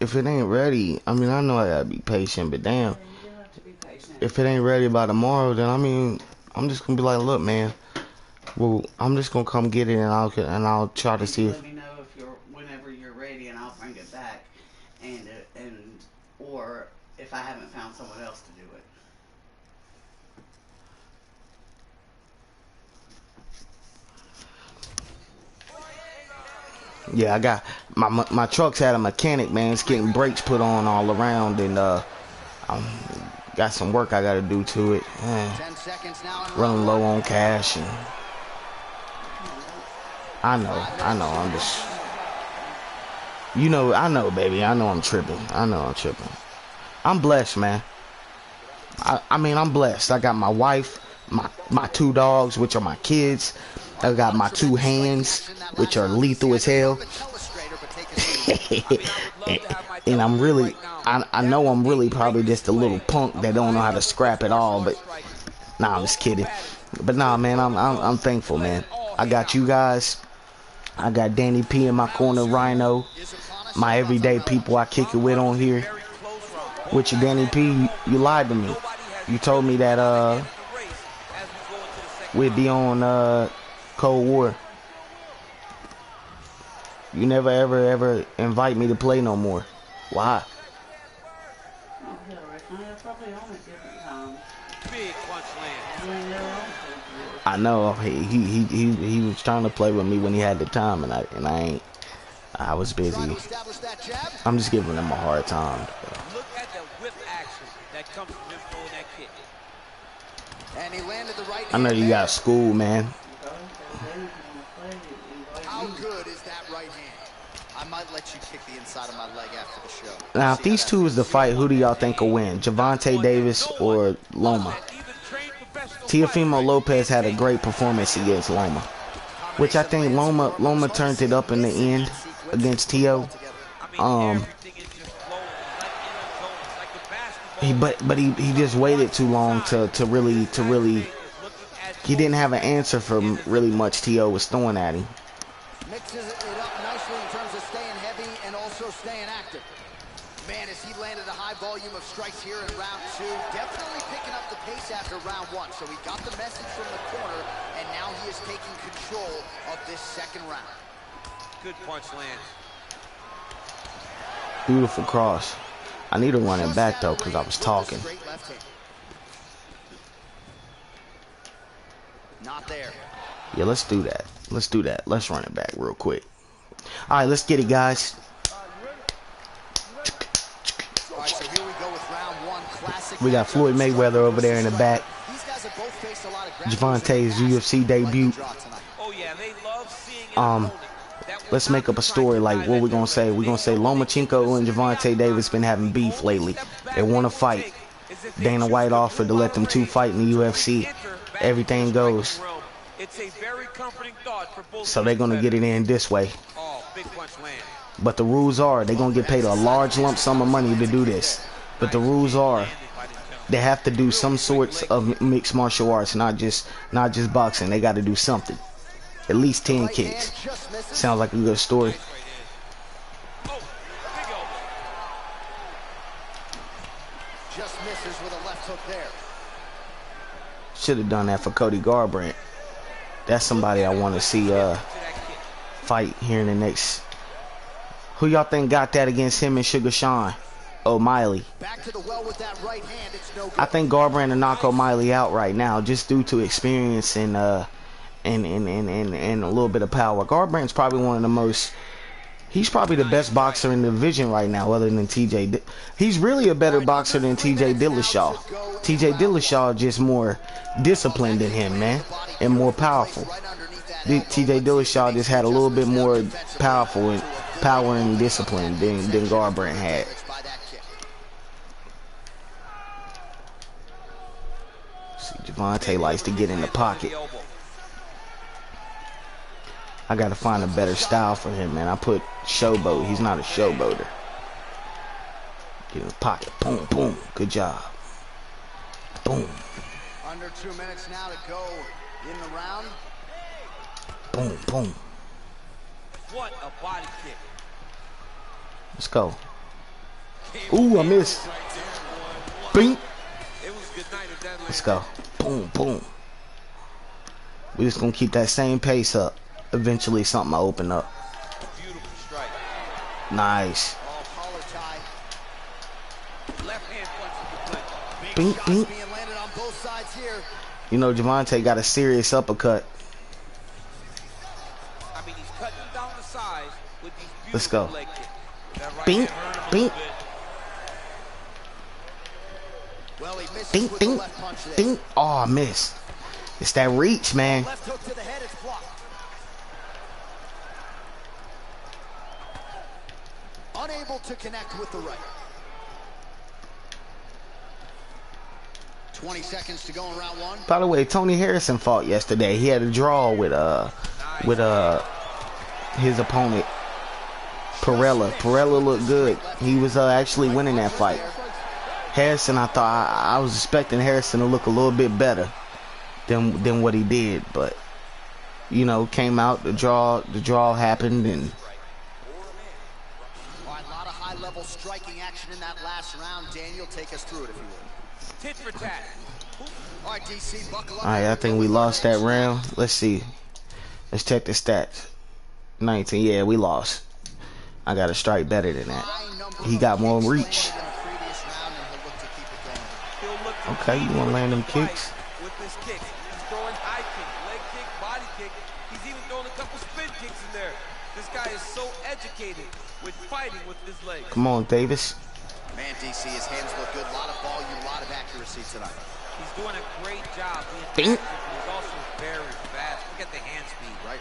[SPEAKER 1] if it ain't ready, I mean, I know I gotta be patient, but damn,
[SPEAKER 5] You do have to be patient.
[SPEAKER 1] if it ain't ready by tomorrow, then I mean, I'm just gonna be like, look, man, well, I'm just gonna come get it, and I'll try to see if.
[SPEAKER 5] Let me know whenever you're ready, and I'll bring it back, or if I haven't found someone else to do it.
[SPEAKER 1] Yeah, I got my truck's had a mechanic, man. It's getting brakes put on all around, and got some work I gotta do to it. Man, running low on cash, and I know. I'm just, you know, I know, baby. I know I'm tripping. I'm blessed, man. I mean, I'm blessed. I got my wife, my 2 dogs, which are my kids. I got my 2 hands, which are lethal as hell. And I'm really, I know I'm really probably just a little punk that don't know how to scrap at all. But nah, I'm just kidding. But nah, man, I'm thankful, man. I got you guys. I got Danny P in my corner, Rhino, my everyday people I kick it with on here. With you, Danny P, you lied to me. You told me that we'd be on Cold War. You never ever invite me to play no more. Why? I know he was trying to play with me when he had the time, and I ain't. I was busy. I'm just giving him a hard time.
[SPEAKER 2] Look at the whip action that comes from him throwing that kick.
[SPEAKER 3] And he landed the right
[SPEAKER 1] I know you got school, man.
[SPEAKER 3] How good is that right hand? I might let you kick the inside of my leg after the show.
[SPEAKER 1] Now, if these two is the fight, who do y'all think will win? Gervonta Davis or Loma? Teofimo Lopez had a great performance against Loma, which I think Loma turned it up in the end against Tio. He just waited too long to really he didn't have an answer for really much Tio was throwing at him.
[SPEAKER 3] Mixes it up nicely in terms of staying heavy and also staying active. Man, as he landed a high volume of strikes here in round 2, definitely picking up the pace after round 1. So he got the message from the corner, and now he is taking control of this second round.
[SPEAKER 2] Good punch lands.
[SPEAKER 1] Beautiful cross. I need to run it back though, because I was talking.
[SPEAKER 3] Not there.
[SPEAKER 1] Yeah, let's do that. Let's run it back real quick. All right, let's get it, guys.
[SPEAKER 3] All right, so here we go with round 1. Classic.
[SPEAKER 1] We got Floyd Mayweather over there in the back.
[SPEAKER 3] These guys have both faced a lot of
[SPEAKER 1] Gervonta's UFC debut.
[SPEAKER 2] Oh yeah, they love seeing
[SPEAKER 1] Let's make up a story like what we're gonna say. We're gonna say Lomachenko and Gervonta Davis been having beef lately. They want to fight. Dana White offered to let them 2 fight in the UFC. Everything goes. So they're gonna get it in this way. But the rules are they're gonna get paid a large lump sum of money to do this. But the rules are they have to do some sorts of mixed martial arts, not just boxing. They got to do something. At least 10 kicks. Sounds like a good story.
[SPEAKER 3] Just misses with a left hook there.
[SPEAKER 1] Should have done that for Cody Garbrandt. That's somebody I want to see fight here in the next. Who y'all think got that against him and Sugar Sean? O'Malley.
[SPEAKER 3] Back to the well with that right hand. It's no good.
[SPEAKER 1] I think Garbrandt will knock O'Malley out right now, just due to experience and a little bit of power. Garbrandt's probably one of the most. He's probably the best boxer in the division right now, other than TJ. He's really a better boxer than TJ Dillashaw. TJ Dillashaw just more disciplined than him, man, and more powerful. TJ Dillashaw just had a little bit more power and discipline than Garbrandt had. See, Gervonta likes to get in the pocket. I gotta find a better style for him, man. I put showboat. He's not a showboater. Get in the pocket. Boom, boom. Good job. Boom.
[SPEAKER 3] Under 2 minutes now to go in the round.
[SPEAKER 1] Boom, boom.
[SPEAKER 2] What a body kick.
[SPEAKER 1] Let's go. Ooh, I missed. Bing. Let's go. Boom, boom. We're just gonna keep that same pace up. Eventually something will open up.
[SPEAKER 2] Beautiful strike.
[SPEAKER 1] Nice. Bing, bing. You know, Gervonta got a serious uppercut.
[SPEAKER 2] I mean, he's cutting down the size with these beautiful
[SPEAKER 1] Let's go.
[SPEAKER 2] leg kicks. Right
[SPEAKER 1] Bing, bing.
[SPEAKER 3] Well, he misses
[SPEAKER 1] Bing,
[SPEAKER 3] with
[SPEAKER 1] bing,
[SPEAKER 3] the left punch there.
[SPEAKER 1] bing. Oh, I missed. It's that reach, man.
[SPEAKER 3] Left hook to the head, it's blocked. unable to connect with the right. 20 seconds to go in round one.
[SPEAKER 1] By the way, Tony Harrison fought yesterday. He had a draw with his opponent Perella. Perella looked good. He was actually winning that fight. Harrison, I thought I was expecting Harrison to look a little bit better than what he did, but you know, came out, the draw happened, and
[SPEAKER 3] All right, a lot of high-level striking action in that last round. Daniel, take us through it if you would.
[SPEAKER 2] Tit for tat.
[SPEAKER 3] All right, DC, buckle up.
[SPEAKER 1] all right, I think we lost that round. Let's see. Let's check the stats. 19, yeah, we lost. I got a strike better than that. He got more reach. Okay, you want to land them kicks?
[SPEAKER 2] With this kick, he's throwing high kick, leg kick, body kick. He's even throwing a couple spin kicks in there. This guy is so educated with fighting with his legs.
[SPEAKER 1] Come on, Davis.
[SPEAKER 3] Man, DC, his hands look good. A lot of volume, a lot of accuracy tonight.
[SPEAKER 2] He's doing a great job.
[SPEAKER 1] Bing.
[SPEAKER 2] He's also very fast. Look at the hand speed.
[SPEAKER 3] Right.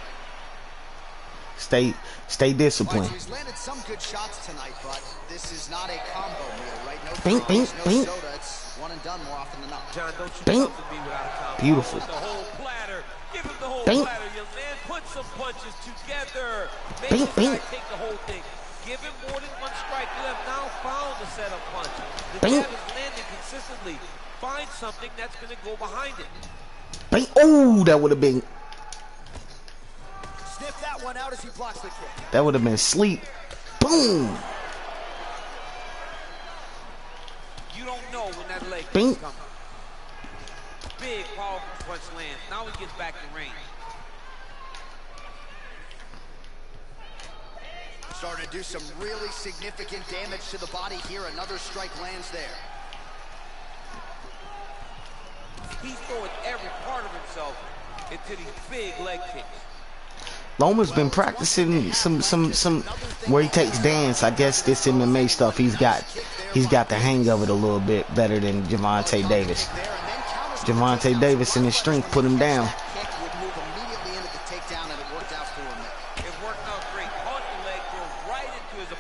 [SPEAKER 1] Stay disciplined.
[SPEAKER 3] Right, so he's landed some good shots tonight, but this is not a combo meal, right? No
[SPEAKER 1] Bing,
[SPEAKER 3] drinks,
[SPEAKER 1] bing,
[SPEAKER 3] no
[SPEAKER 1] bing.
[SPEAKER 3] soda. It's one and done more often than not.
[SPEAKER 2] John, don't you
[SPEAKER 1] Bing.
[SPEAKER 2] come to me without a combo.
[SPEAKER 1] Beautiful.
[SPEAKER 2] The whole platter. Give him the whole
[SPEAKER 1] Bing.
[SPEAKER 2] platter. You man, put some punches together. Make
[SPEAKER 1] Bing,
[SPEAKER 2] this
[SPEAKER 1] bing.
[SPEAKER 2] guy take the whole thing. Give him more than one strike. You have now found the setup punch. The
[SPEAKER 1] Bing.
[SPEAKER 2] jab is landing consistently. Find something that's going to go behind it.
[SPEAKER 1] Bang. Oh, that would have been.
[SPEAKER 3] Sniff that one out as he blocks the kick.
[SPEAKER 1] That would have been sleep. Boom.
[SPEAKER 2] You don't know when that leg
[SPEAKER 1] Bing.
[SPEAKER 2] is coming. Big, powerful punch lands. Now he gets back in range.
[SPEAKER 3] Starting to do some really significant damage to the body here. Another strike lands there.
[SPEAKER 2] He's throwing every part of himself into these big leg kicks.
[SPEAKER 1] Loma's been practicing some where he takes dance. I guess this MMA stuff he's got the hang of it a little bit better than Gervonta Davis. Gervonta Davis in his strength put him down.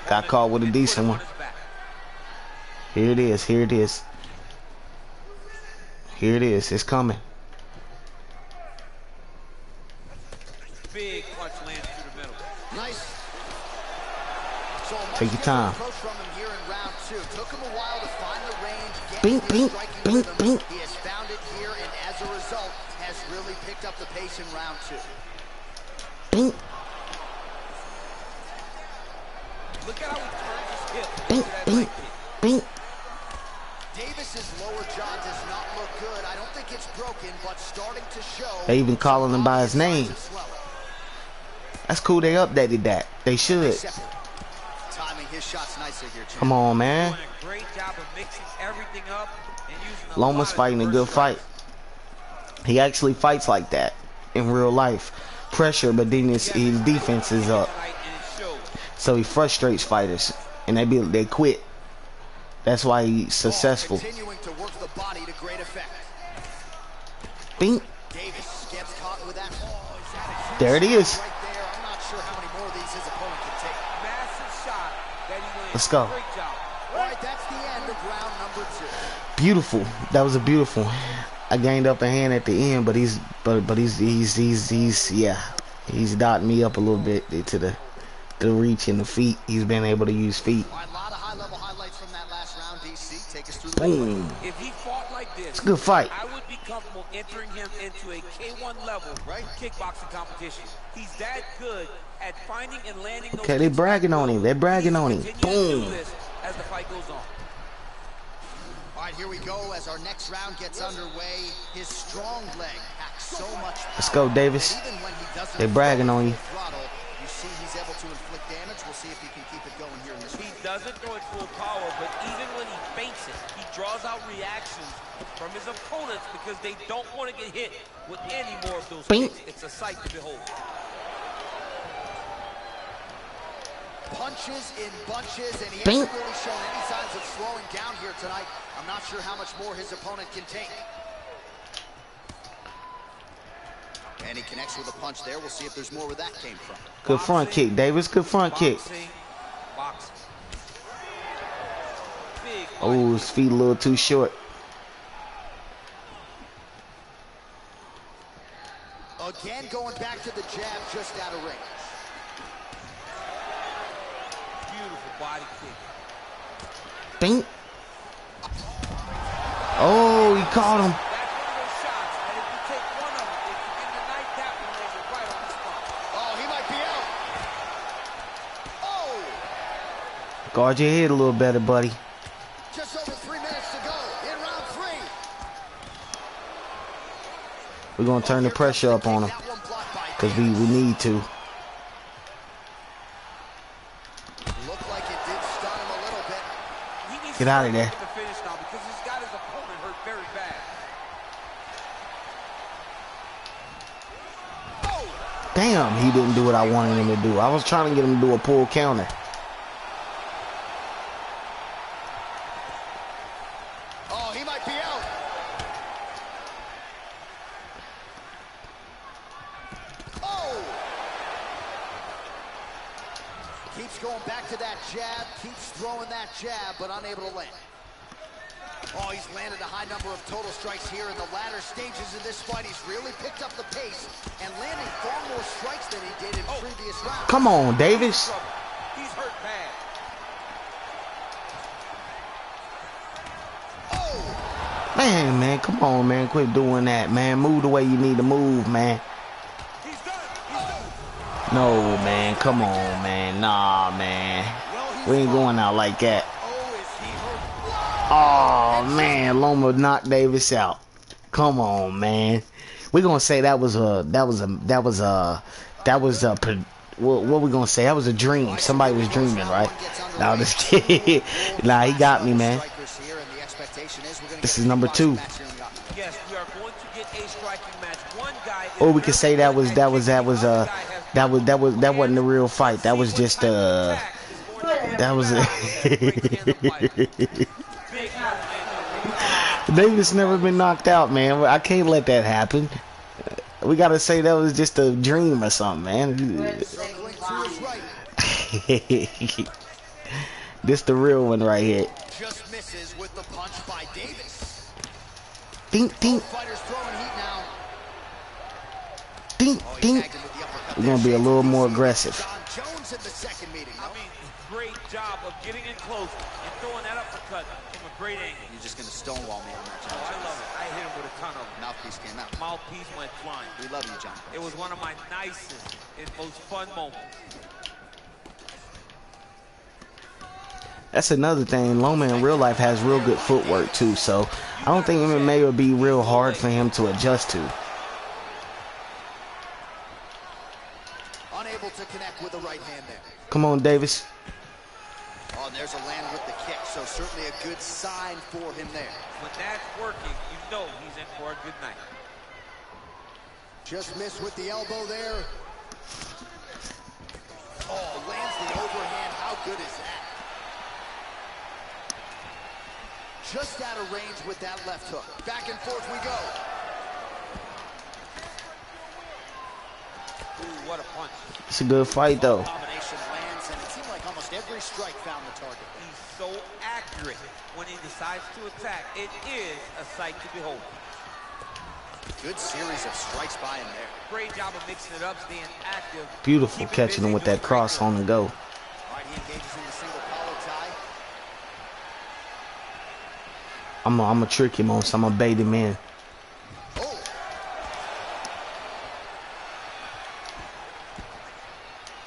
[SPEAKER 1] Got caught with a decent one. Here it is. Here it is. Here it is. It's coming.
[SPEAKER 2] Big punch lands through the middle.
[SPEAKER 3] Nice. So
[SPEAKER 1] Take your time.
[SPEAKER 3] from him here in round two. Took him a while to find the range.
[SPEAKER 1] Bing, bing, bing, bing.
[SPEAKER 3] He has found it here, and as a result, has really picked up the pace in round two.
[SPEAKER 1] Bing.
[SPEAKER 2] Look at how he turns his hip.
[SPEAKER 1] Bing, bing, bing.
[SPEAKER 3] Davis's lower jaw does not look good. I don't think it's broken, but starting to show.
[SPEAKER 1] They even calling him by his name. That's cool. They updated that. They should.
[SPEAKER 3] Timing his shots nicely here, Jim.
[SPEAKER 1] Come on, man.
[SPEAKER 2] Doing a great job of mixing everything up and using a
[SPEAKER 1] Loma's
[SPEAKER 2] lot of
[SPEAKER 1] fighting a good
[SPEAKER 2] diverse
[SPEAKER 1] fight. He actually fights like that in real life. Pressure, but then his defense is up.
[SPEAKER 2] tonight, and it shows.
[SPEAKER 1] So he frustrates fighters, and they quit. That's why he's successful.
[SPEAKER 3] Continuing to work the body to great effect.
[SPEAKER 1] Bing.
[SPEAKER 3] Davis gets caught with that.
[SPEAKER 1] There it is.
[SPEAKER 3] Right there. I'm not sure how many more of these his opponent can take.
[SPEAKER 2] Massive shot that he lands.
[SPEAKER 1] Let's go.
[SPEAKER 2] Great job.
[SPEAKER 3] All right, that's the end of round number two.
[SPEAKER 1] Beautiful. That was a beautiful. I gained up a hand at the end, but he's dotting me up a little bit to the reach and the feet. He's been able to use feet.
[SPEAKER 3] All right, a lot of high-level highlights from that last round, DC. Take us through the
[SPEAKER 1] Boom.
[SPEAKER 2] If he fought like this,
[SPEAKER 1] It's a good fight.
[SPEAKER 2] I would be comfortable entering him into a K1 level kickboxing competition. He's that good at finding and landing those
[SPEAKER 1] Okay, they
[SPEAKER 2] kicks.
[SPEAKER 1] bragging on him. They're bragging on him.
[SPEAKER 2] Continue to do
[SPEAKER 1] Boom.
[SPEAKER 2] this as the fight goes on.
[SPEAKER 3] All right, here we go as our next round gets underway. His strong leg packs so much power.
[SPEAKER 1] Let's go, Davis.
[SPEAKER 3] Even when he doesn't
[SPEAKER 1] They bragging on you.
[SPEAKER 3] throttle, you see he's able to inflict damage. We'll see if he can keep it going here in this
[SPEAKER 2] He
[SPEAKER 3] one.
[SPEAKER 2] doesn't throw it full power, but even when he feints it, he draws out reactions from his opponents because they don't want to get hit with any more of those
[SPEAKER 1] Bing.
[SPEAKER 2] kicks. It's a sight to behold.
[SPEAKER 3] Punches in bunches, and he
[SPEAKER 1] Bing.
[SPEAKER 3] hasn't really shown any signs of slowing down here tonight. I'm not sure how much more his opponent can take. And he connects with a punch there. We'll see if there's more where that came from.
[SPEAKER 1] Good front kick, Davis. Good front kick.
[SPEAKER 2] Boxing.
[SPEAKER 1] Oh, his feet a little too short.
[SPEAKER 3] Again, going back to the jab just out of range.
[SPEAKER 2] Beautiful body kick.
[SPEAKER 1] Bing. Oh, he caught him.
[SPEAKER 2] That's one of those shots, and if you take one of them, if you get the night, that one lands it right on the spot.
[SPEAKER 3] Oh, he might be out. Oh!
[SPEAKER 1] Guard your head a little better, buddy.
[SPEAKER 3] Just over 3 minutes to go in round 3.
[SPEAKER 1] We're going to turn the pressure up on him because we need to.
[SPEAKER 3] Looked like it did stun him a little bit.
[SPEAKER 2] He needs
[SPEAKER 1] Get
[SPEAKER 2] to
[SPEAKER 1] out of
[SPEAKER 2] start
[SPEAKER 1] there.
[SPEAKER 2] looking to finish now because he's got his opponent hurt very bad.
[SPEAKER 1] Damn, he didn't do what I wanted him to do. I was trying to get him to do a pull counter.
[SPEAKER 3] Oh, he might be out. Oh! Keeps going back to that jab, keeps throwing that jab, but unable to land. Oh, he's landed a high number of total strikes here in the latter stages of this fight. He's really picked up the pace and landing far more strikes than he did in previous rounds.
[SPEAKER 1] Come on, Davis.
[SPEAKER 2] He's hurt bad.
[SPEAKER 1] Man, come on, man. Quit doing that, man. Move the way you need to move, man.
[SPEAKER 2] He's done. He's done.
[SPEAKER 1] No, man. Come on, man. Nah, man. We ain't going out like that.
[SPEAKER 2] Oh, is he hurt?
[SPEAKER 1] Oh, man. Loma knocked Davis out. Come on, man. We're going to say what we going to say? That was a dream. Somebody was dreaming, right? Now this kid, nah, he got me, man. This is number 2.
[SPEAKER 2] Yes, we are going to get a striking match. One guy is
[SPEAKER 1] Or we could say that wasn't the real fight. That was just Davis never been knocked out, man. I can't let that happen. We gotta say that was just a dream or something, man. This the real one right here.
[SPEAKER 3] Just misses with the punch by Davis.
[SPEAKER 1] Dink, dink,
[SPEAKER 3] Fighters throwing heat now.
[SPEAKER 1] dink, dink. We're gonna be a little more aggressive.
[SPEAKER 3] John Jones in the second meeting.
[SPEAKER 2] I mean, great job of getting in close and throwing that uppercut from a great angle.
[SPEAKER 3] You're just gonna stonewall me on that, John.
[SPEAKER 2] I love it. I hit him with a ton of them.
[SPEAKER 3] Mouthpiece came out.
[SPEAKER 2] Mouthpiece went flying.
[SPEAKER 3] We love you, John.
[SPEAKER 2] It was one of my nicest and most fun moments.
[SPEAKER 1] That's another thing. Loma in real life has real good footwork too, so I don't think MMA would be real hard for him to adjust to.
[SPEAKER 3] Unable to connect with the right hand there.
[SPEAKER 1] Come on, Davis.
[SPEAKER 3] Oh, and there's a land with the kick, so certainly a good sign for him there.
[SPEAKER 2] When that's working, you know he's in for a good night.
[SPEAKER 3] Just missed with the elbow there. Oh, lands the overhand. How good is that? Just out of range with that left hook. Back and forth we go.
[SPEAKER 2] Ooh, what a punch.
[SPEAKER 1] It's a good fight, though.
[SPEAKER 3] Combination lands, and it seemed like almost every strike found the target.
[SPEAKER 2] He's so accurate when he decides to attack. It is a sight to behold.
[SPEAKER 3] Good series of strikes by him there.
[SPEAKER 2] Great job of mixing it up, staying active.
[SPEAKER 1] Beautiful catching him with that cross on the go.
[SPEAKER 3] All right, he engages in the single collar tie.
[SPEAKER 1] I'm gonna trick him on, so I'm gonna bait him in.
[SPEAKER 3] Oh.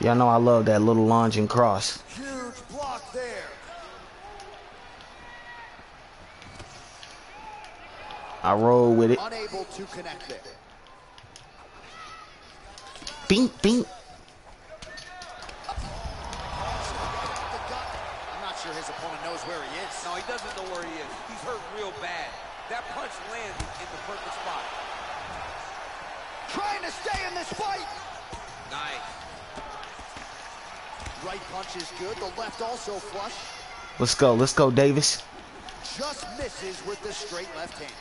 [SPEAKER 1] Y'all know I love that little lunging cross.
[SPEAKER 3] Huge block there.
[SPEAKER 1] I roll with it.
[SPEAKER 3] Unable to connect there.
[SPEAKER 1] Bink, bink.
[SPEAKER 3] I'm not sure his opponent knows where he is.
[SPEAKER 2] No, he doesn't know where he is. He's hurt real bad. That punch landed in the perfect spot.
[SPEAKER 3] Trying to stay in this fight.
[SPEAKER 2] Nice.
[SPEAKER 3] Right punch is good. The left also flush.
[SPEAKER 1] Let's go, Davis.
[SPEAKER 3] Just misses with the straight left hand.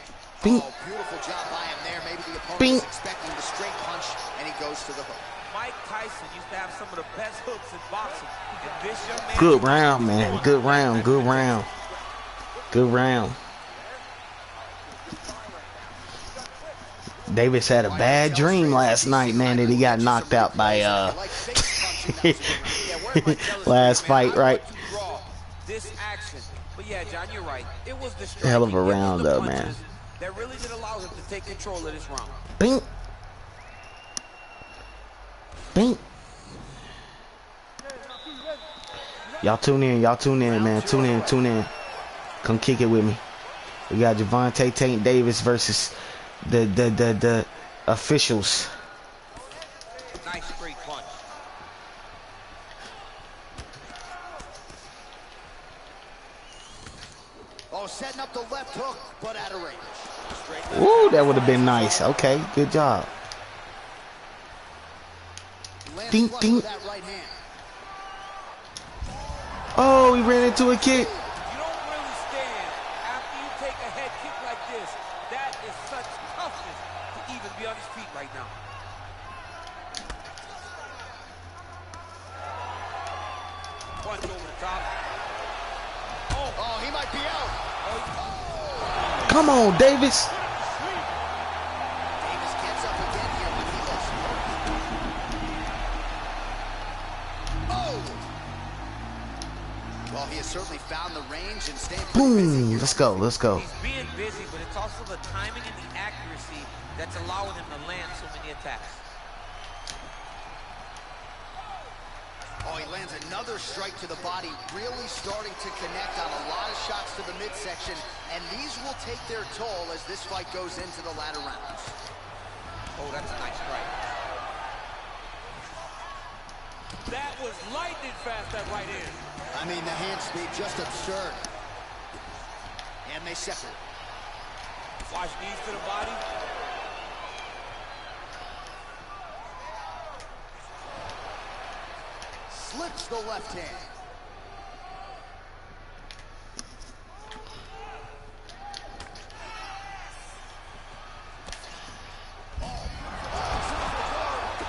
[SPEAKER 1] Bink.
[SPEAKER 3] Oh, beautiful job by him there. Maybe the opponent
[SPEAKER 1] Bink.
[SPEAKER 3] was expecting the straight punch, and he goes to the hook.
[SPEAKER 2] Mike Tyson used to have some of the best hooks in boxing. And this young man...
[SPEAKER 1] Good round, man. Good round, good round. Good round. Davis had a bad dream last night, man, that he got knocked out by last fight, right?
[SPEAKER 2] This action. But yeah, John, you're right. It was the striking.
[SPEAKER 1] Hell of a
[SPEAKER 2] It was
[SPEAKER 1] round,
[SPEAKER 2] the
[SPEAKER 1] though, man.
[SPEAKER 2] punches that really did allow him to take control of this round.
[SPEAKER 1] Bing. Bing. Y'all tune in, man. Tune in. Come kick it with me. We got Gervonta Tank Davis versus the officials.
[SPEAKER 2] Nice straight punch.
[SPEAKER 3] Oh, setting up the left hook, but out of range.
[SPEAKER 1] Ooh, that would have been nice. Okay, good job. Ding, ding.
[SPEAKER 3] Right hand.
[SPEAKER 1] Oh, he ran into a kick.
[SPEAKER 2] You don't really stand after you take a head kick like this. That is such toughness to even be on his feet right now. Punch over the top. Oh,
[SPEAKER 3] he might be out.
[SPEAKER 1] Come on, Davis.
[SPEAKER 3] Davis gets up again here, but he looks well, he has certainly found the range and staying
[SPEAKER 1] Boom. Let's go.
[SPEAKER 2] he's being busy, but it's also the timing and the accuracy that's allowing him to land so many attacks.
[SPEAKER 3] Oh, he lands another strike to the body, really starting to connect on a lot of shots to the midsection, and these will take their toll as this fight goes into the latter rounds.
[SPEAKER 2] Oh, that's a nice strike. That was lightning fast, that right hand.
[SPEAKER 3] I mean, the hand speed just absurd. And they separate.
[SPEAKER 2] Watch knees to the body.
[SPEAKER 3] Slips the left hand.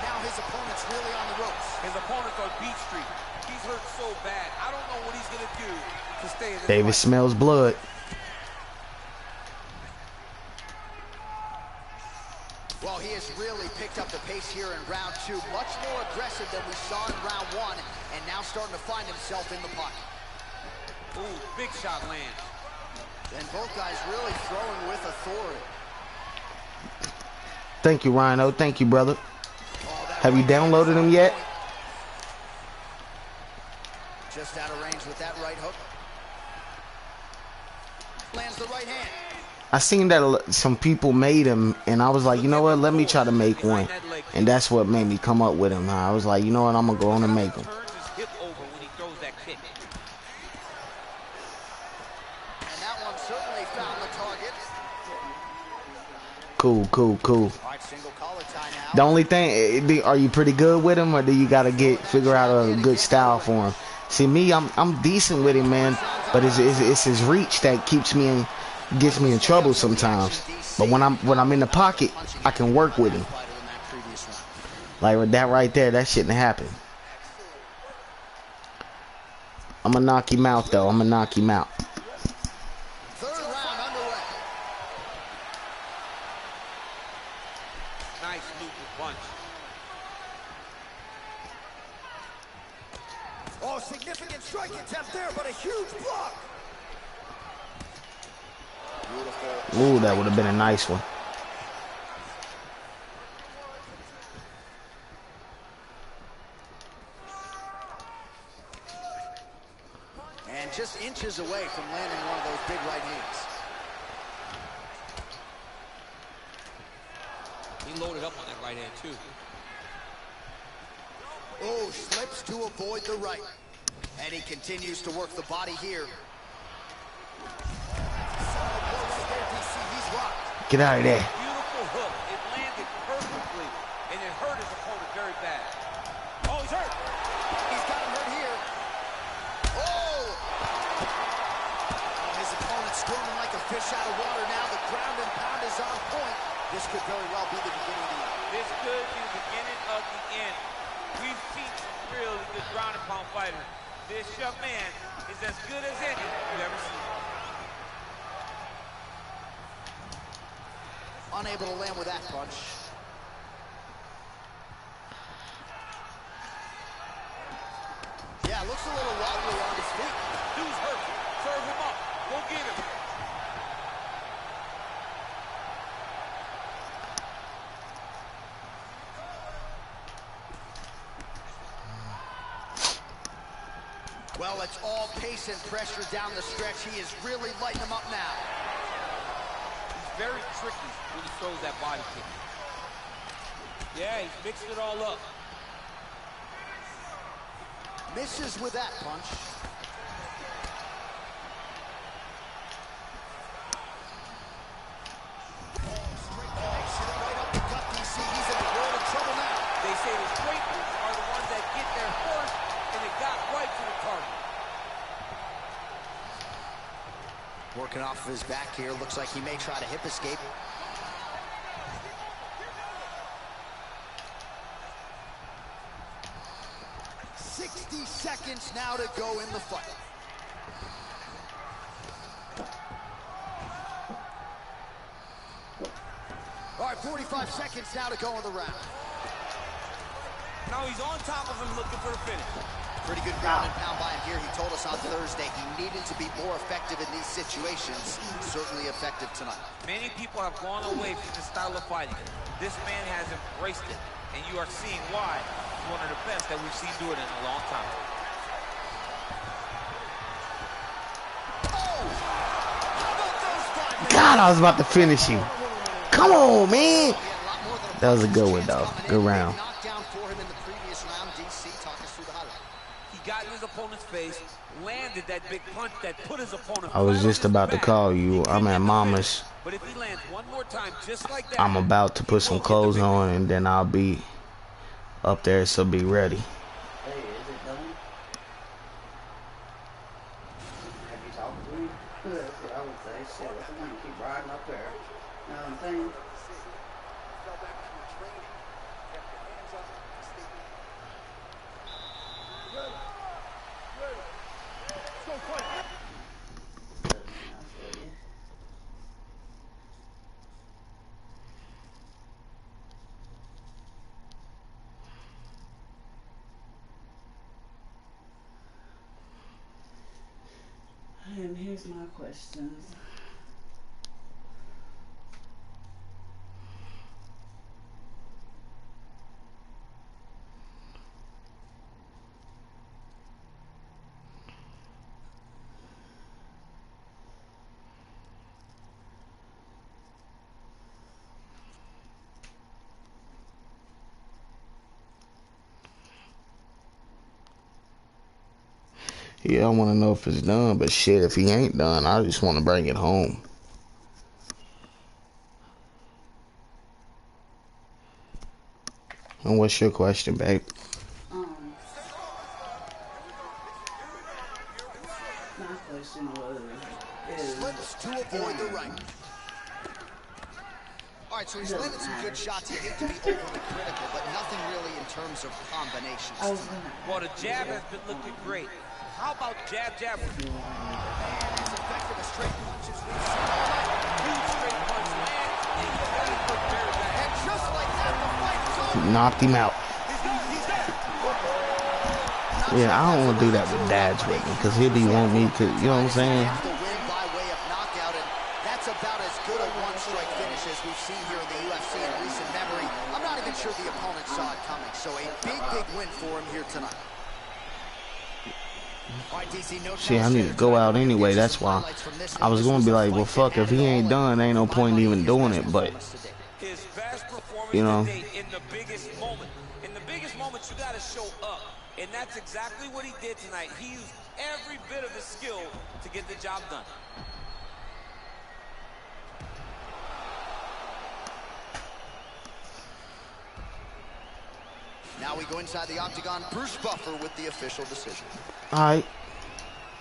[SPEAKER 3] Now his opponent's really on the ropes.
[SPEAKER 2] His opponent's on Beach Street. He's hurt so bad. I don't know what he's going to do to stay in this
[SPEAKER 1] Davis
[SPEAKER 2] fight.
[SPEAKER 1] smells blood.
[SPEAKER 3] Well, he has really picked up the pace here in round two. Much more aggressive than we saw in round one, and now starting to find himself in the pocket.
[SPEAKER 2] Ooh, big shot lands.
[SPEAKER 3] And both guys really throwing with authority.
[SPEAKER 1] Thank you, Rhino. Thank you, brother. Have you downloaded them yet?
[SPEAKER 3] Just out of range with that right hook. Lands the right hand.
[SPEAKER 1] I seen that some people made them, and I was like, you know what? Let me try to make one. And that's what made me come up with them. I was like, you know what? I'm going to go on and make them.
[SPEAKER 2] Turns his hip over when he throws that kick.
[SPEAKER 3] And that one certainly found the target.
[SPEAKER 1] Cool.
[SPEAKER 3] All right, single collar tie now.
[SPEAKER 1] The only thing, are you pretty good with him, or do you got to figure out a good style for him? See, me, I'm decent with him, man, but it's his reach that gets me in trouble sometimes. But when I'm in the pocket, I can work with him. Like with that right there, that shouldn't happen. I'm gonna knock him out, though.
[SPEAKER 3] Third round underway.
[SPEAKER 2] Nice looping punch.
[SPEAKER 3] Oh, significant strike attempt there, but a huge block. Beautiful.
[SPEAKER 1] Ooh, that would have been a nice one.
[SPEAKER 3] And just inches away from landing one of those big right hands.
[SPEAKER 2] He loaded up on that right hand, too.
[SPEAKER 3] Oh, slips to avoid the right. And he continues to work the body here. He's rocked.
[SPEAKER 1] Get out of there.
[SPEAKER 2] Beautiful hook. It landed perfectly, and it hurt his opponent very bad. Oh, he's hurt.
[SPEAKER 3] He's got him hurt here. Oh! His opponent squirming like a fish out of water now. The ground and pound is on point. This could very well be the beginning of the end.
[SPEAKER 2] This could be the beginning of the end. We've seen some really good ground and pound fighters. This young man is as good as any you've ever seen.
[SPEAKER 3] Unable to land with that punch. Yeah, looks a little wobbly on his feet.
[SPEAKER 2] Dude's hurt. Serve him up. Go get him.
[SPEAKER 3] Well, it's all pace and pressure down the stretch. He is really lighting him up now.
[SPEAKER 2] He's very tricky when he throws that body kick. Yeah, he's mixing it all up.
[SPEAKER 3] Misses with that punch. Straight connection right up the gut, DC. He's in a world of trouble now.
[SPEAKER 2] They say the straight moves are the ones that get there first, and it got right to the target.
[SPEAKER 3] Working off of his back here. Looks like he may try to hip escape. Seconds now to go in the fight. All right, 45 seconds now to go in the round.
[SPEAKER 2] Now he's on top of him looking for the finish.
[SPEAKER 3] Pretty good ground and pound by him here. He told us on Thursday he needed to be more effective in these situations. Certainly effective tonight.
[SPEAKER 2] Many people have gone away from this style of fighting. This man has embraced it, and you are seeing why he's one of the best that we've seen do it in a long time.
[SPEAKER 1] God, I was about to finish you. Come on, man. That was a good one, though. Good round.
[SPEAKER 2] He got in his opponent's face, landed that big punch that put his opponent.
[SPEAKER 1] I was just about to call you. I'm at Mama's.
[SPEAKER 2] But if he lands one more time just like that,
[SPEAKER 1] I'm about to put some clothes on, and then I'll be up there, so be ready.
[SPEAKER 5] Hey, is it done? Have you talked to him? That's what I would say. Shit, what's the name? Keep riding up there. You know what I'm saying? And here's my questions.
[SPEAKER 1] Yeah, I want to know if it's done, but shit, if he ain't done, I just want to bring it home. And what's your question, babe?
[SPEAKER 5] My question
[SPEAKER 3] Slips to avoid the right. All right, so he's landed some good shots. He hate to be overly critical, but nothing really in terms of combinations.
[SPEAKER 2] well, the jab has been looking great. How about jab, jab?
[SPEAKER 3] As effective as straight punches we've seen all night.
[SPEAKER 2] Huge straight punch land, and he very quick parry back.
[SPEAKER 3] And just like that, the fight is over.
[SPEAKER 1] Knocked him out.
[SPEAKER 2] He's done.
[SPEAKER 1] Yeah, I don't want to do that with dads with me, because he'll be wanting me to, you know what I'm saying?
[SPEAKER 3] The win by way of knockout, and that's about as good a one-strike finish as we've seen here in the UFC in recent memory. I'm not even sure the opponent saw it coming, so a big, big win for him here tonight.
[SPEAKER 1] See, I need to go out anyway, that's why. I was going to be like, well, fuck, if he ain't done, ain't no point in even doing it, but,
[SPEAKER 2] His best performance
[SPEAKER 1] you know.
[SPEAKER 2] today in the biggest moment. In the biggest moment, you got to show up. And that's exactly what he did tonight. He used every bit of his skill to get the job done.
[SPEAKER 3] Now we go inside the octagon. Bruce Buffer with the official decision.
[SPEAKER 1] Alright.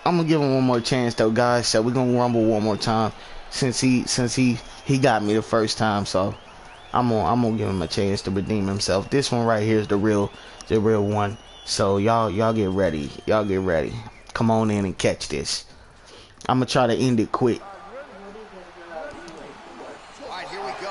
[SPEAKER 1] I'm going to give him one more chance, though, guys. So we're going to rumble one more time since he got me the first time. So I'm gonna give him a chance to redeem himself. This one right here is the real one. So y'all get ready. Y'all get ready. Come on in and catch this. I'm going to try to end it quick.
[SPEAKER 3] All right, here we go.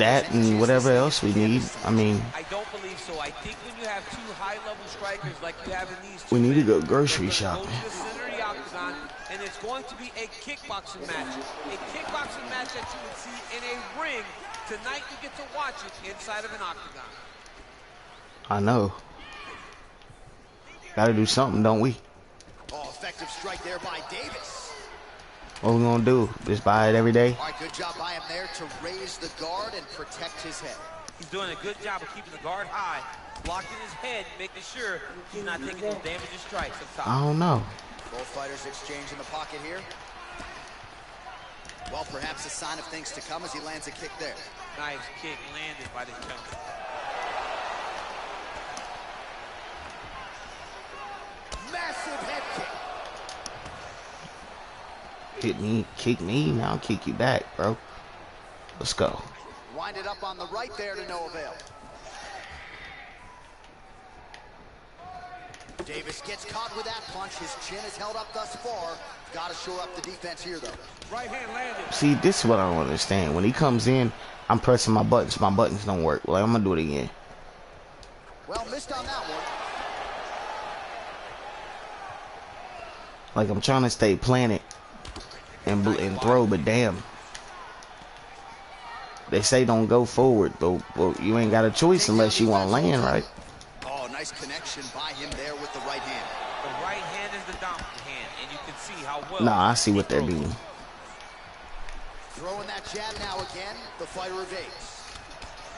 [SPEAKER 1] that and whatever else we need. I mean,
[SPEAKER 2] I don't believe so. I think when you have two high-level strikers like you have in these two,
[SPEAKER 1] we need to go
[SPEAKER 2] men,
[SPEAKER 1] grocery
[SPEAKER 2] they're gonna
[SPEAKER 1] shopping.
[SPEAKER 2] go to the center of the octagon, and it's going to be a kickboxing match. A kickboxing match that you would see in a ring. Tonight you get to watch it inside of an octagon.
[SPEAKER 1] I know. Gotta do something, don't we?
[SPEAKER 3] Oh, effective strike there by Davis.
[SPEAKER 1] What we gonna do? Just buy it every day?
[SPEAKER 3] All right, good job by him there to raise the guard and protect his head.
[SPEAKER 2] He's doing a good job of keeping the guard high, blocking his head, making sure he's not taking those damaging strikes up top.
[SPEAKER 1] I don't know.
[SPEAKER 3] Both fighters exchange in the pocket here. Well, perhaps a sign of things to come as he lands a kick there.
[SPEAKER 2] Nice kick landed by the jump.
[SPEAKER 3] Massive head kick.
[SPEAKER 1] Hit me, kick me, now I'll kick you back, bro. Let's go.
[SPEAKER 3] Winded up on the right there to no avail. Davis gets caught with that punch. His chin is held up thus far. Got to shore up the defense here, though.
[SPEAKER 2] Right hand landed.
[SPEAKER 1] See, this is what I don't understand. When he comes in, I'm pressing my buttons. My buttons don't work. Well, I'm gonna do it again.
[SPEAKER 3] Well, missed on that one.
[SPEAKER 1] Like I'm trying to stay planted and throw, but damn. They say don't go forward, but well, you ain't got a choice unless you want to land, right?
[SPEAKER 3] Oh, nice connection by him there with the right hand.
[SPEAKER 2] The right hand is the dominant hand, and you can see how well.
[SPEAKER 1] Nah, I see what they're doing.
[SPEAKER 3] Throwing that jab now again. The fighter evades.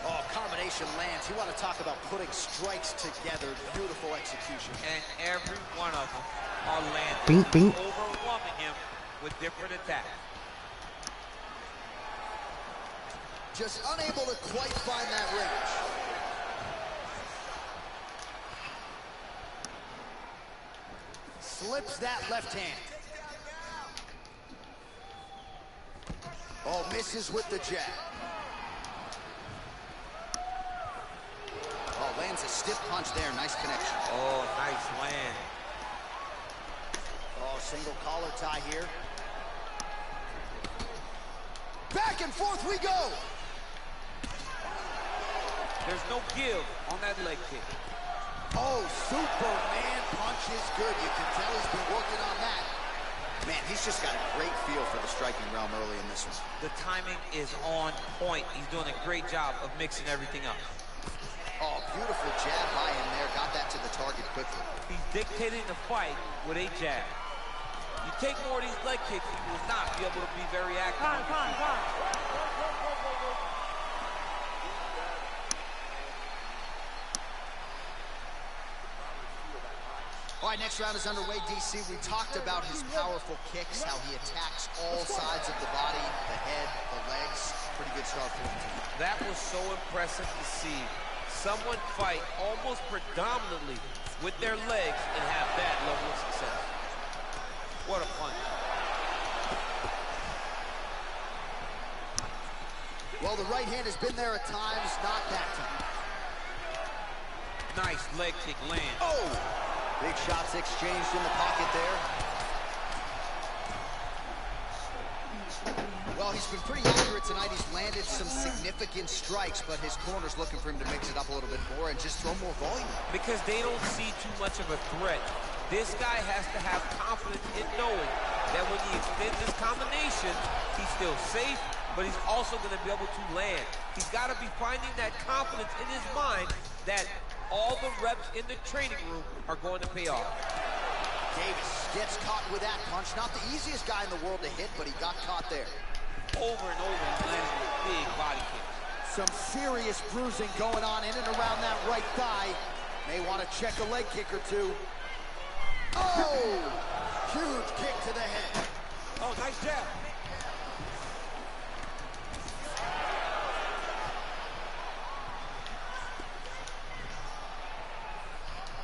[SPEAKER 3] Oh, combination lands. You want to talk about putting strikes together. Beautiful execution.
[SPEAKER 2] And every one of them are landing.
[SPEAKER 1] Bing, bing.
[SPEAKER 2] Overwhelming him with different attacks.
[SPEAKER 3] Just unable to quite find that range. Slips that left hand. Oh, misses with the jab. Oh, lands a stiff punch there. Nice connection.
[SPEAKER 2] Oh, nice land.
[SPEAKER 3] Oh, single collar tie here. Back and forth we go.
[SPEAKER 2] There's no give on that leg kick.
[SPEAKER 3] Oh, Superman punch is good. You can tell he's been working on that. Man, he's just got a great feel for the striking realm early in this one.
[SPEAKER 2] The timing is on point. He's doing a great job of mixing everything up.
[SPEAKER 3] Oh, beautiful jab by him there. Got that to the target quickly.
[SPEAKER 2] He's dictating the fight with a jab. You take more of these leg kicks, you will not be able to be very active.
[SPEAKER 3] All right, next round is underway, DC. We talked about his powerful kicks, how he attacks all sides of the body, the head, the legs. Pretty good start for him.
[SPEAKER 2] That was so impressive to see. Someone fight almost predominantly with their legs and have that level of success. What a punch.
[SPEAKER 3] Well, the right hand has been there at times, not that time.
[SPEAKER 2] Nice leg kick land.
[SPEAKER 3] Oh! Big shots exchanged in the pocket there. Well, he's been pretty accurate tonight. He's landed some significant strikes, but his corner's looking for him to mix it up a little bit more and just throw more volume.
[SPEAKER 2] Because they don't see too much of a threat. This guy has to have confidence in knowing that when he extends his combination, he's still safe, but he's also going to be able to land. He's got to be finding that confidence in his mind that all the reps in the training room are going to pay off.
[SPEAKER 3] Davis gets caught with that punch. Not the easiest guy in the world to hit, but he got caught there.
[SPEAKER 2] Over and over, he's landing with big body kicks.
[SPEAKER 3] Some serious bruising going on in and around that right thigh. May want to check a leg kick or two. Oh! Huge kick to the head.
[SPEAKER 2] Oh, nice jab.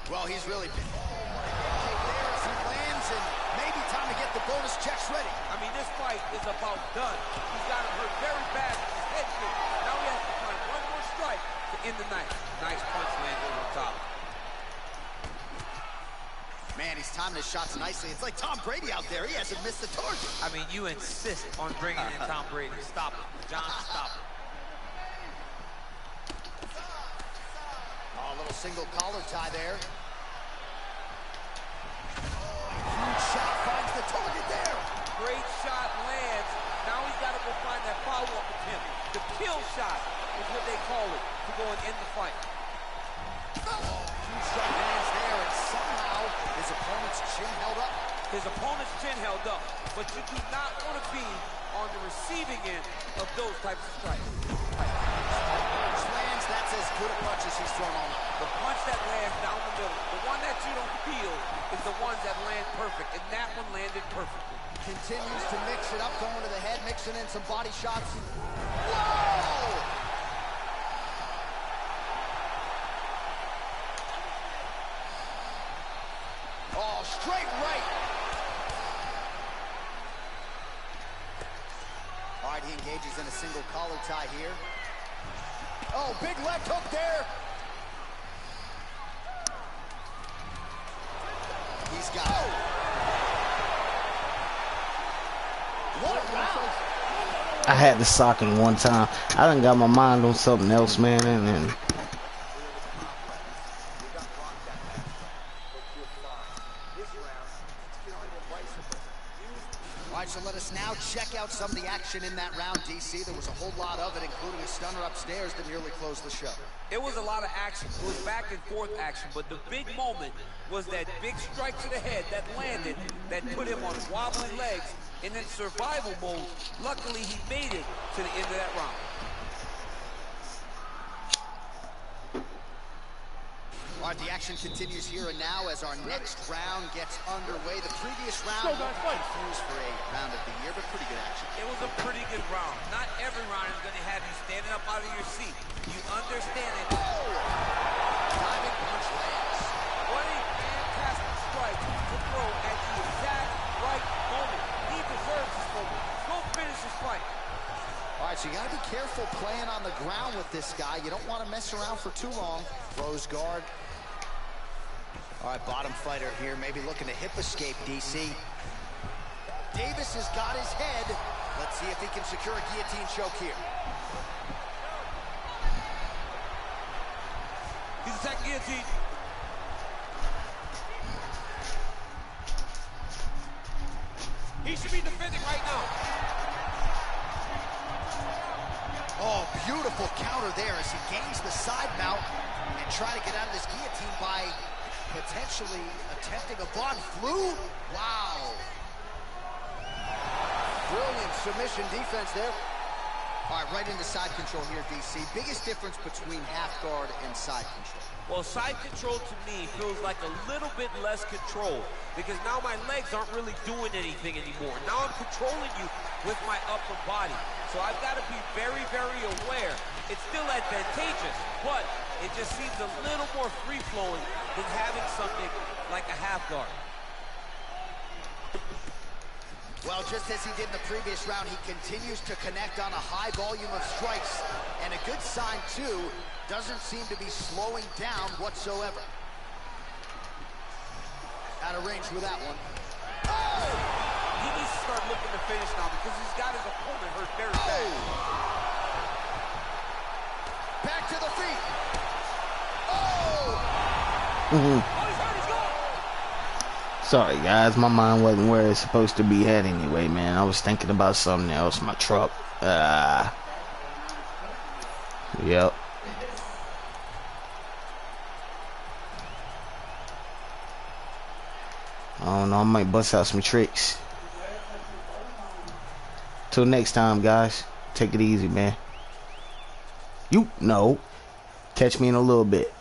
[SPEAKER 3] Well, he's really been. Okay, there as he lands, and maybe time to get the bonus checks ready.
[SPEAKER 2] I mean, this fight is about done. He's got him hurt very bad with his head kick. Now he has to find one more strike to end the night. Nice punch lands over the top.
[SPEAKER 3] Man, he's timing his shots nicely. It's like Tom Brady out there. He hasn't missed the target.
[SPEAKER 2] I mean, you insist on bringing in Tom Brady. Stop it. John, stop it.
[SPEAKER 3] single collar tie there. Huge shot finds the target there.
[SPEAKER 2] Great shot lands. Now he's got to go find that follow-up attempt. The kill shot is what they call it to go and end the fight.
[SPEAKER 3] Huge strike lands there, and somehow his opponent's chin held up.
[SPEAKER 2] His opponent's chin held up, but you do not want to be on the receiving end of those types of strikes.
[SPEAKER 3] Punch lands, that's as good a punch as he's thrown all night.
[SPEAKER 2] The punch that lands down the middle, the one that you don't feel, is the ones that land perfect, and that one landed perfectly.
[SPEAKER 3] Continues to mix it up, going to the head, mixing in some body shots. Whoa! Oh, straight right. All right, he engages in a single collar tie here. Oh, big left hook there. He's got it. What a round.
[SPEAKER 1] I had to sock him one time. I done got my mind on something else, man, and
[SPEAKER 3] All right, so let us now check out some of the action in that round, DC. There was a whole lot of it, including a stunner upstairs that nearly closed the show.
[SPEAKER 2] It was a lot of action. It was back and forth action, but the big moment was that big strike to the head that landed, that put him on wobbly legs, and in survival mode. Luckily, he made it to the end of that round.
[SPEAKER 3] All right, the action continues here and now as our next round gets underway. The previous round was confused for a round of the year, but pretty good action.
[SPEAKER 2] It was a pretty good round. Not every round is going to have you standing up out of your seat. You understand it.
[SPEAKER 3] Oh! Diving punch lands.
[SPEAKER 2] What a fantastic strike to throw at the exact right moment. He deserves this moment. Go finish his fight.
[SPEAKER 3] All right, so you got to be careful playing on the ground with this guy. You don't want to mess around for too long. Throws guard. All right, bottom fighter here, maybe looking to hip escape, DC. Davis has got his head. Let's see if he can secure a guillotine choke here.
[SPEAKER 2] He's attacking guillotine. He should be defending right now.
[SPEAKER 3] Oh, beautiful counter there as he gains the side mount and try to get out of this guillotine by potentially attempting a Von Flue. Wow. Brilliant submission defense there. All right, right into side control here, DC. Biggest difference between half guard and side control.
[SPEAKER 2] Well, side control to me feels like a little bit less control because now my legs aren't really doing anything anymore. Now I'm controlling you with my upper body. So I've got to be very, very aware. It's still advantageous, but it just seems a little more free-flowing than having something like a half guard.
[SPEAKER 3] Well, just as he did in the previous round, he continues to connect on a high volume of strikes. And a good sign, too, doesn't seem to be slowing down whatsoever. Out of range with that one. Oh!
[SPEAKER 2] He needs to start looking to finish now because he's got his opponent hurt very bad.
[SPEAKER 3] Back to the feet. Oh!
[SPEAKER 1] mm-hmm.
[SPEAKER 2] Oh, he's hurt, he's gone!
[SPEAKER 1] Sorry guys, my mind wasn't where it's supposed to be at anyway, man. I was thinking about something else. My truck. Yep. I don't know, I might bust out some tricks. Till next time, guys. Take it easy, man. You know. Catch me in a little bit.